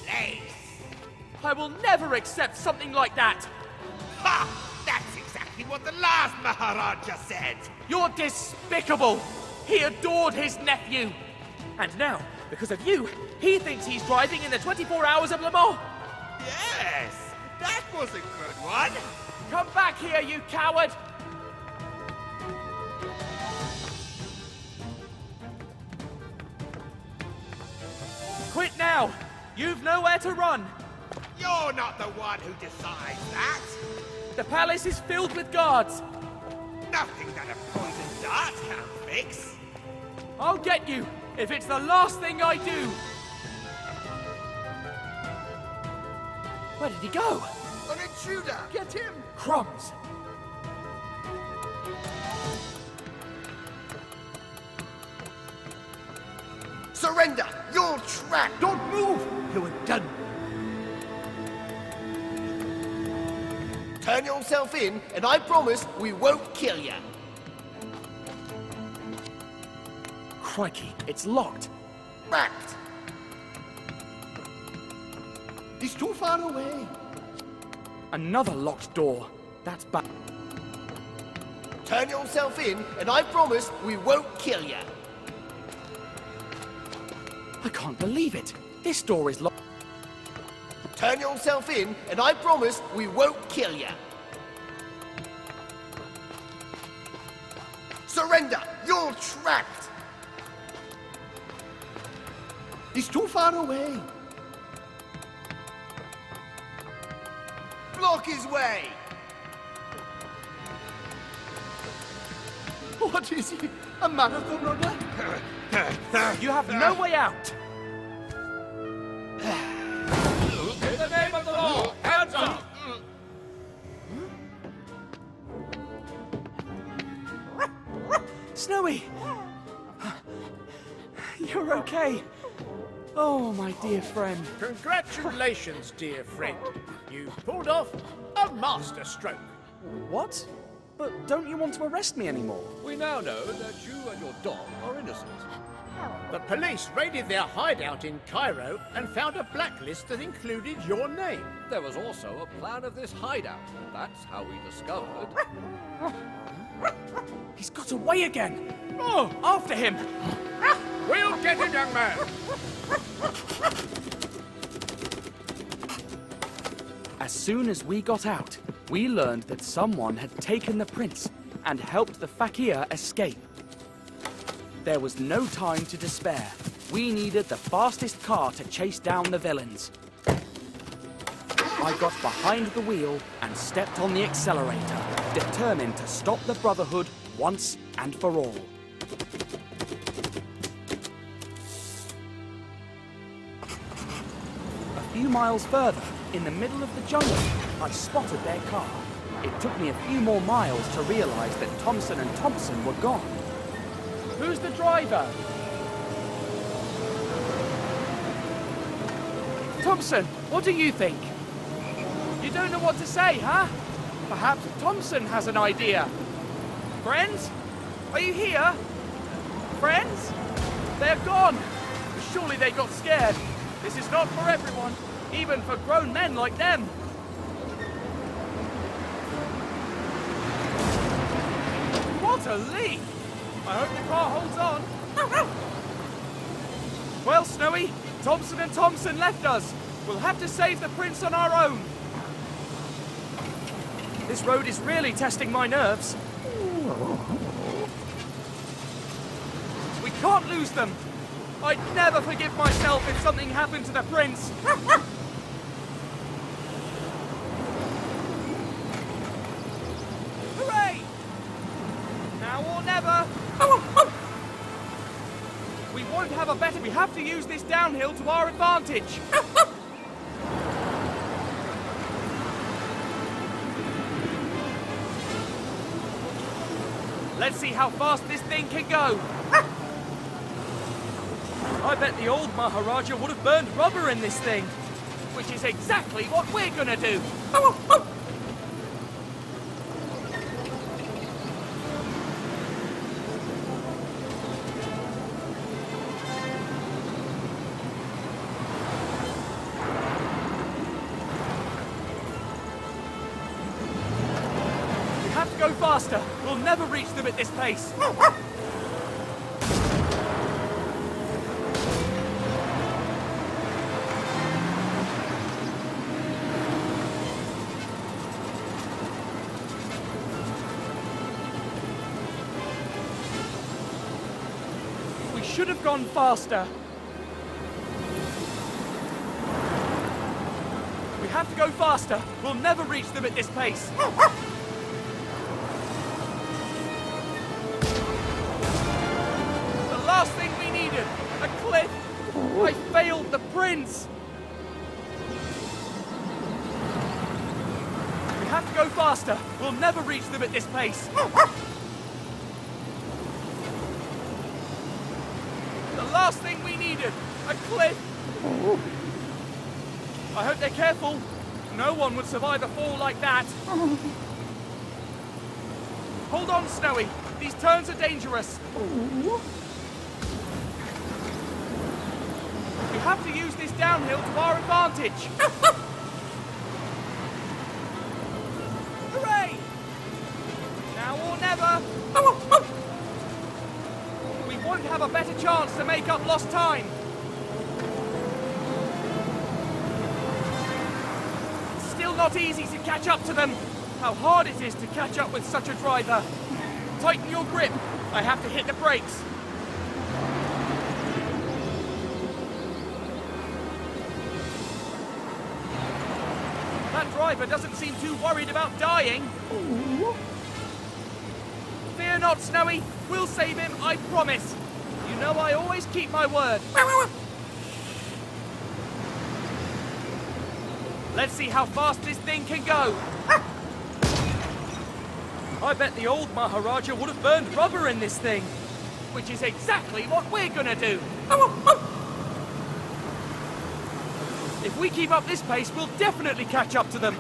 place. I will never accept something like that! Ha! That's exactly what the last Maharaja said! You're despicable! He adored his nephew! And now, because of you, he thinks he's driving in the 24 Hours of Le Mans! Yes! That was a good one! Come back here, you coward! Quit now! You've nowhere to run! You're not the one who decides that! The palace is filled with guards! Nothing that a poison dart can't fix! I'll get you, if it's the last thing I do! Where did he go? An intruder! Get him! Crumbs! Surrender! You're trapped! Don't move! You are done. Turn yourself in, and I promise we won't kill you. Crikey, it's locked. Trapped! He's too far away. Another locked door. That's bad. Turn yourself in, and I promise we won't kill you. I can't believe it. This door is locked. Turn yourself in, and I promise we won't kill you. Surrender! You're trapped! He's too far away. Block his way! What is he? A marathon runner? You have no way out! In the name of the law, hands up! Snowy! You're okay. Oh, my dear friend. Congratulations, dear friend. You pulled off a masterstroke. What? But don't you want to arrest me anymore? We now know that you and your dog are innocent. The police raided their hideout in Cairo and found a blacklist that included your name. There was also a plan of this hideout. That's how we discovered. He's got away again. Oh, after him. We'll get him, young man. As soon as we got out, we learned that someone had taken the prince and helped the fakir escape. There was no time to despair. We needed the fastest car to chase down the villains. I got behind the wheel and stepped on the accelerator, determined to stop the Brotherhood once and for all. A few miles further, in the middle of the jungle, I spotted their car. It took me a few more miles to realize that Thompson and Thompson were gone. Who's the driver? Thompson, what do you think? You don't know what to say, huh? Perhaps Thompson has an idea. Friends? Are you here? Friends? They're gone. Surely they got scared. This is not for everyone, even for grown men like them. What a leap! I hope the car holds on. Well, Snowy, Thompson and Thompson left us. We'll have to save the prince on our own. This road is really testing my nerves. We can't lose them. I'd never forgive myself if something happened to the prince. Hooray! Now or never. We won't have a better. We have to use this downhill to our advantage. Let's see how fast this thing can go. I bet the old Maharaja would have burned rubber in this thing, which is exactly what we're gonna do. We have to go faster. We'll never reach them at this pace. Should have gone faster. We have to go faster. We'll never reach them at this pace. The last thing we needed, a cliff. I failed the prince. We have to go faster. We'll never reach them at this pace. Last thing we needed, a cliff. I hope they're careful. No one would survive a fall like that. Hold on, Snowy. These turns are dangerous. We have to use this downhill to our advantage. Hooray! Now or never. Won't have a better chance to make up lost time. It's still not easy to catch up to them. How hard it is to catch up with such a driver. Tighten your grip. I have to hit the brakes. That driver doesn't seem too worried about dying. Fear not, Snowy. We'll save him, I promise. You know I always keep my word. Let's see how fast this thing can go. I bet the old Maharaja would have burned rubber in this thing, Which is exactly what we're gonna do. If we keep up this pace, we'll definitely catch up to them.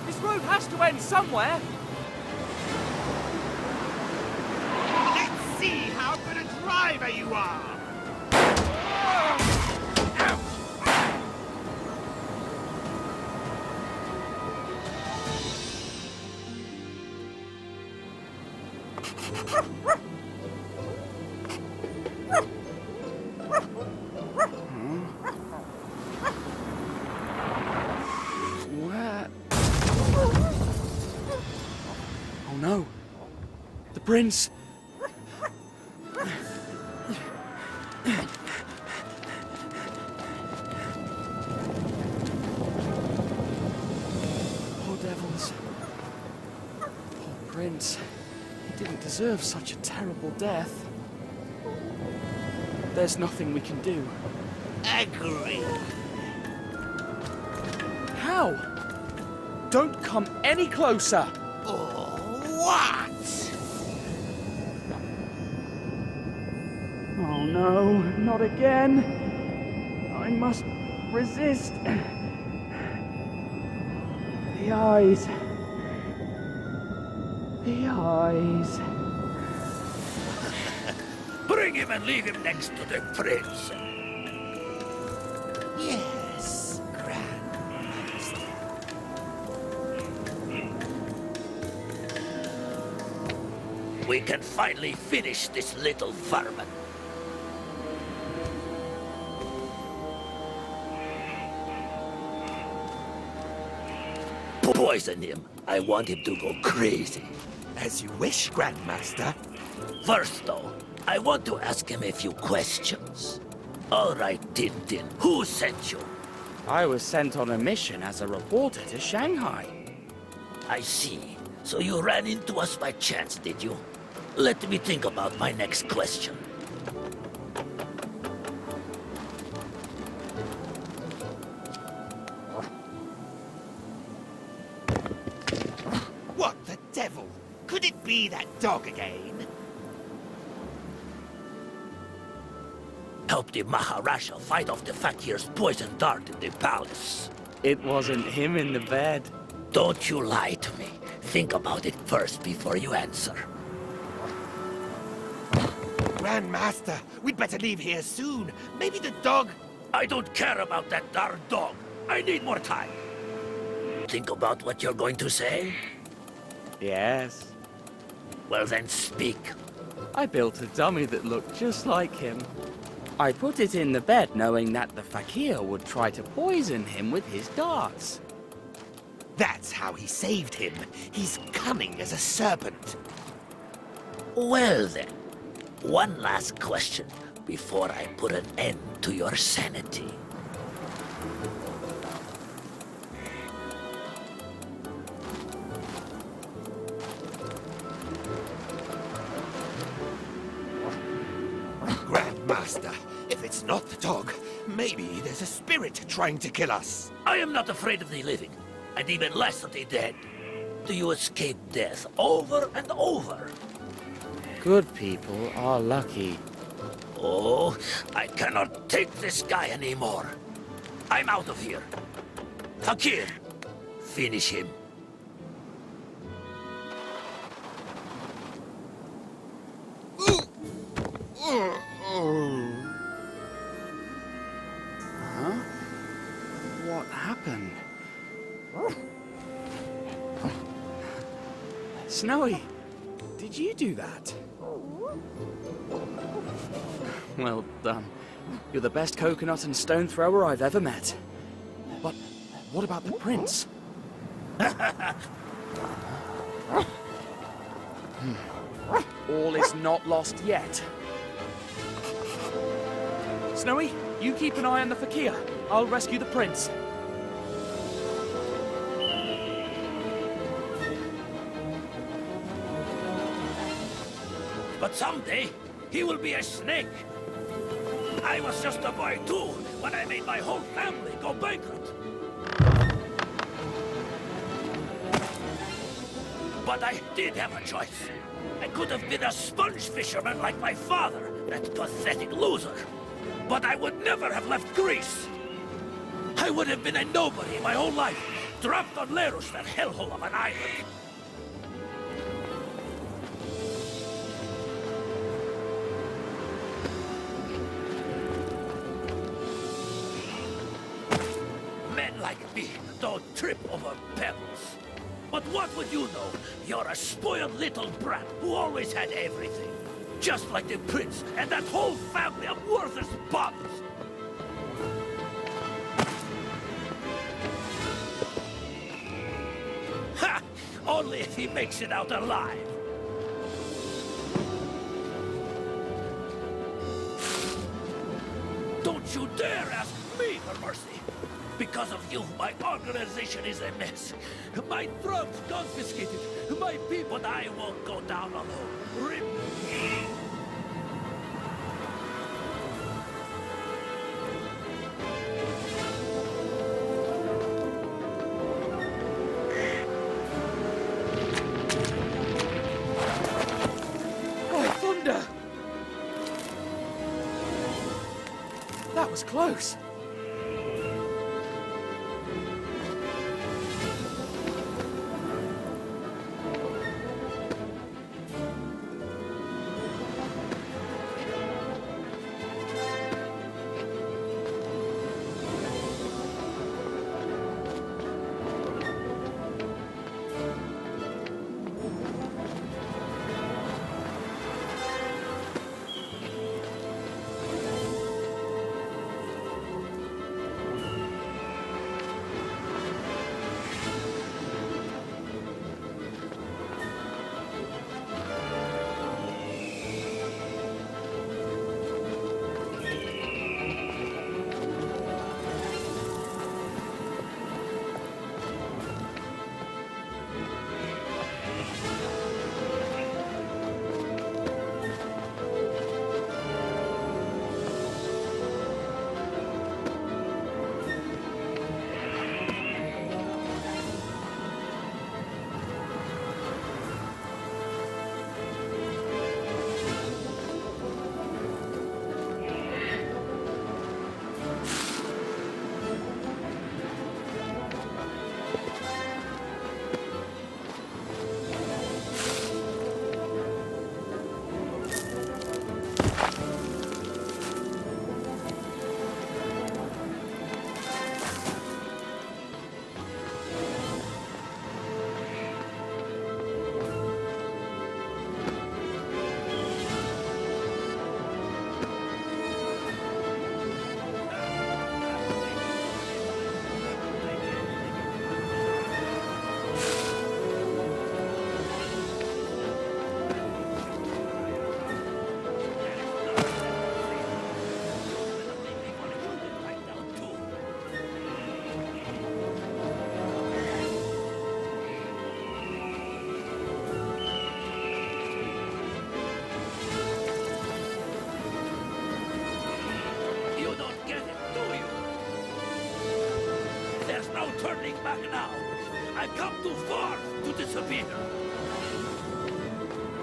This road has to end somewhere. Let's see how good a driver you are. Where? Oh no! The prince! Poor devils. Poor prince. He didn't deserve such a terrible death. There's nothing we can do. Agree. How? Don't come any closer! Oh, what? Oh no, not again. I must resist. The eyes. The eyes. Bring him and leave him next to the prince. Yes, Grandmaster. We can finally finish this little vermin. Poison him. I want him to go crazy. As you wish, Grandmaster. First, though, I want to ask him a few questions. All right, Tintin, who sent you? I was sent on a mission as a reporter to Shanghai. I see. So you ran into us by chance, did you? Let me think about my next question. What the devil? Could it be that dog again? Help the Maharaja fight off the Fakir's poison dart in the palace. It wasn't him in the bed. Don't you lie to me. Think about it first before you answer. Grandmaster, we'd better leave here soon. Maybe the dog... I don't care about that darn dog. I need more time. Think about what you're going to say? Yes. Well then, speak. I built a dummy that looked just like him. I put it in the bed knowing that the fakir would try to poison him with his darts. That's how he saved him. He's cunning as a serpent. Well then, one last question before I put an end to your sanity. Grandmaster, if it's not the dog, maybe there's a spirit trying to kill us. I am not afraid of the living, and even less of the dead. Do you escape death over and over? Good people are lucky. Oh, I cannot take this guy anymore. I'm out of here. Fakir, finish him. Huh? What happened? Snowy, did you do that? Well done. You're the best coconut and stone thrower I've ever met. But what about the prince? All is not lost yet. Snowy, you keep an eye on the fakir. I'll rescue the prince. But someday, he will be a snake. I was just a boy too, when I made my whole family go bankrupt. But I did have a choice. I could have been a sponge fisherman like my father, that pathetic loser. But I would never have left Greece. I would have been a nobody my whole life, dropped on Lerus, that hellhole of an island. Men like me don't trip over pebbles. But what would you know? You're a spoiled little brat who always had everything. Just like the prince and that whole family of worthless bums. Ha! Only if he makes it out alive. Don't you dare ask me for mercy. Because of you, my organization is a mess. My drugs confiscated. My people, but I won't go down alone. Rip. Oh, thunder! That was close. Turning back now. I've come too far to disappear.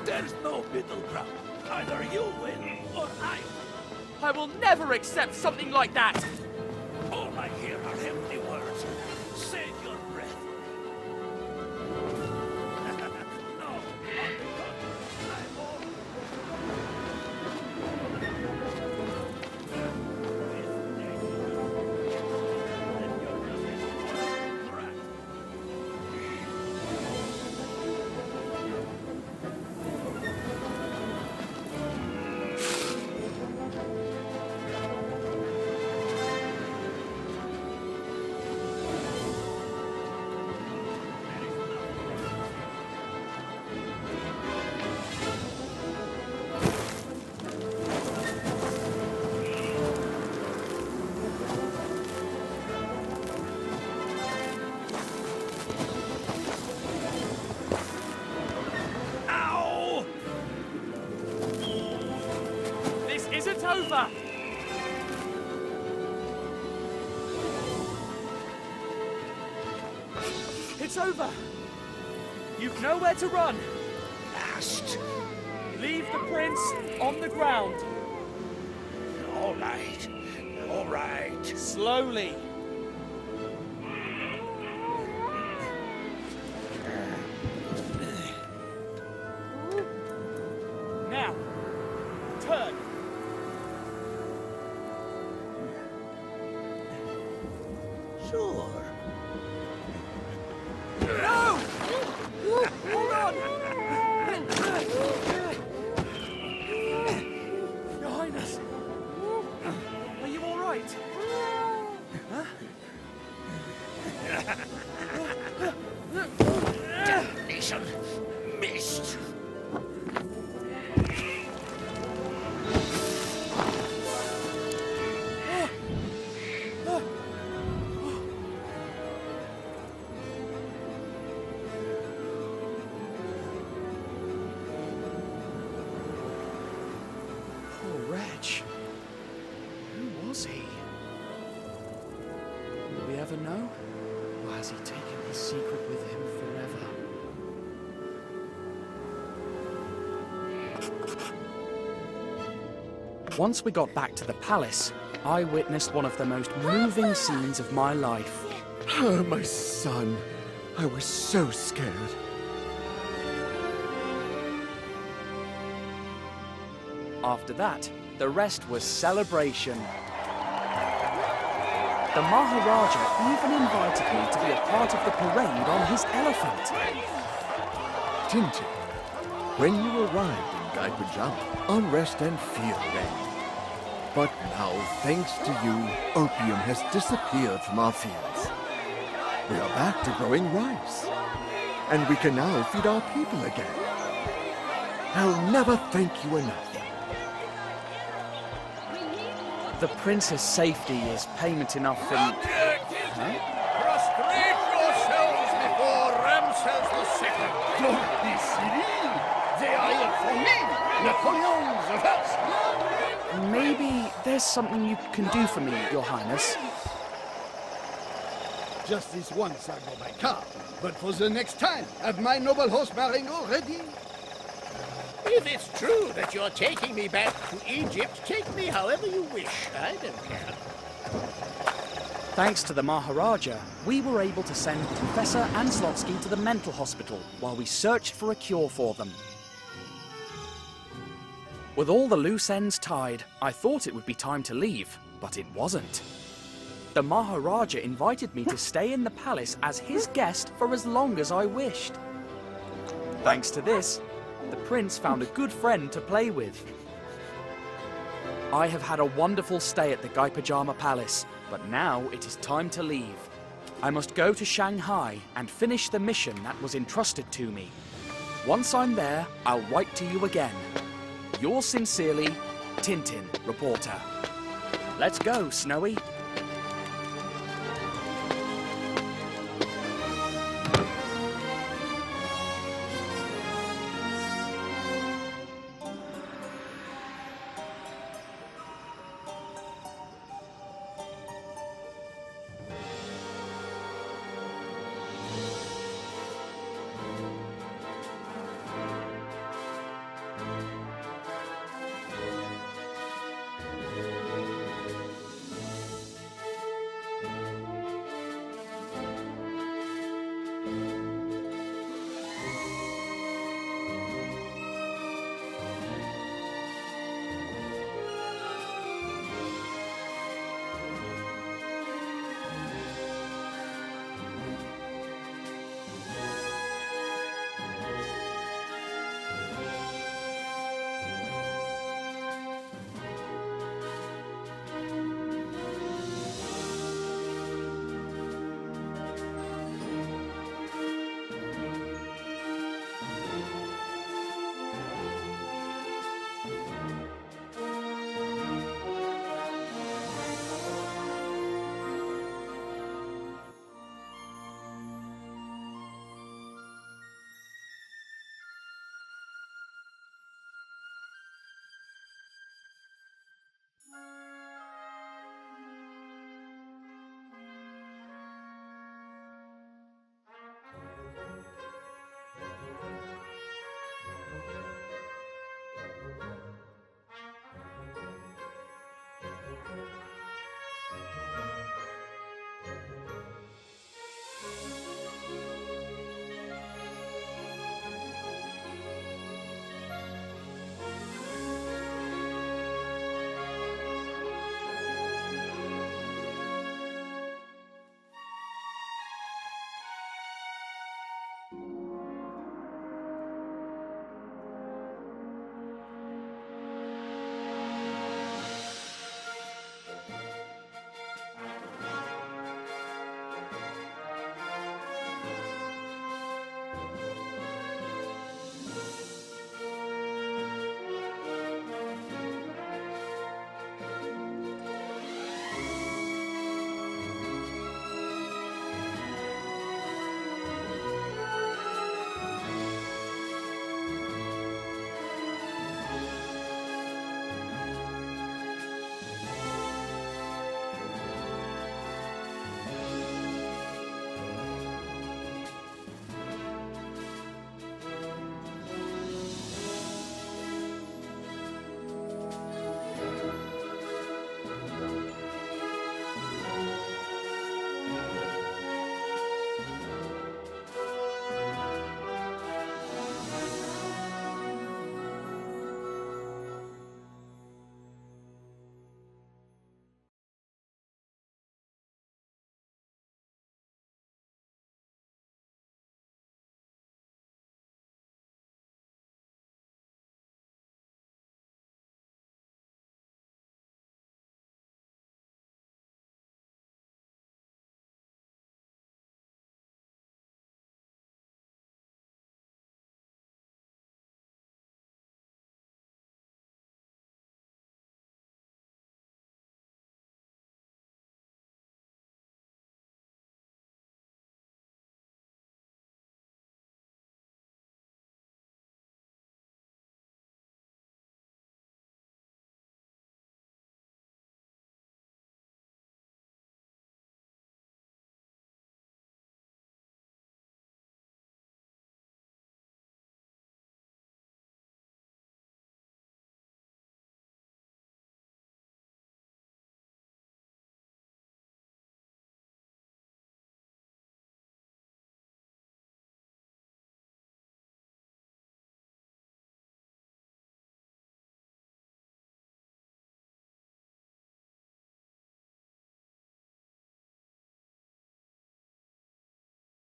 There's no middle ground. Either you win or I win. I will never accept something like that! All I hear are empty words. Save your breath. No, on the contrary, I'm all... It's over! It's over! You've nowhere to run! Last Leave the prince on the ground. All right. All right. Slowly. Now, turn. Sure. No! Hold on! Your Highness, are you all right? Huh? Damnation. Missed. Who was he? Will we ever know? Or has he taken his secret with him forever? Once we got back to the palace, I witnessed one of the most moving scenes of my life. Oh, my son. I was so scared. After that, the rest was celebration. The Maharaja even invited me to be a part of the parade on his elephant. Tintin, when you arrived in Gaipajama, unrest and fear reigned. But now, thanks to you, opium has disappeared from our fields. We are back to growing rice. And we can now feed our people again. I'll never thank you enough. The prince's safety is payment enough for... Prostrate yourselves before Ramses II. Don't be silly. They are here for me, Napoleon the First. Maybe there's something you can do for me, Your Highness. Just this once I go by car, but for the next time, have my noble horse Marengo ready? If it's true that you're taking me back to Egypt, take me however you wish. I don't care. Thanks to the Maharaja, we were able to send Professor Anslotsky to the mental hospital while we searched for a cure for them. With all the loose ends tied, I thought it would be time to leave, but it wasn't. The Maharaja invited me to stay in the palace as his guest for as long as I wished. Thanks to this, the prince found a good friend to play with. I have had a wonderful stay at the Gaipajama Palace, but now it is time to leave. I must go to Shanghai and finish the mission that was entrusted to me. Once I'm there, I'll write to you again. Yours sincerely, Tintin, reporter. Let's go, Snowy.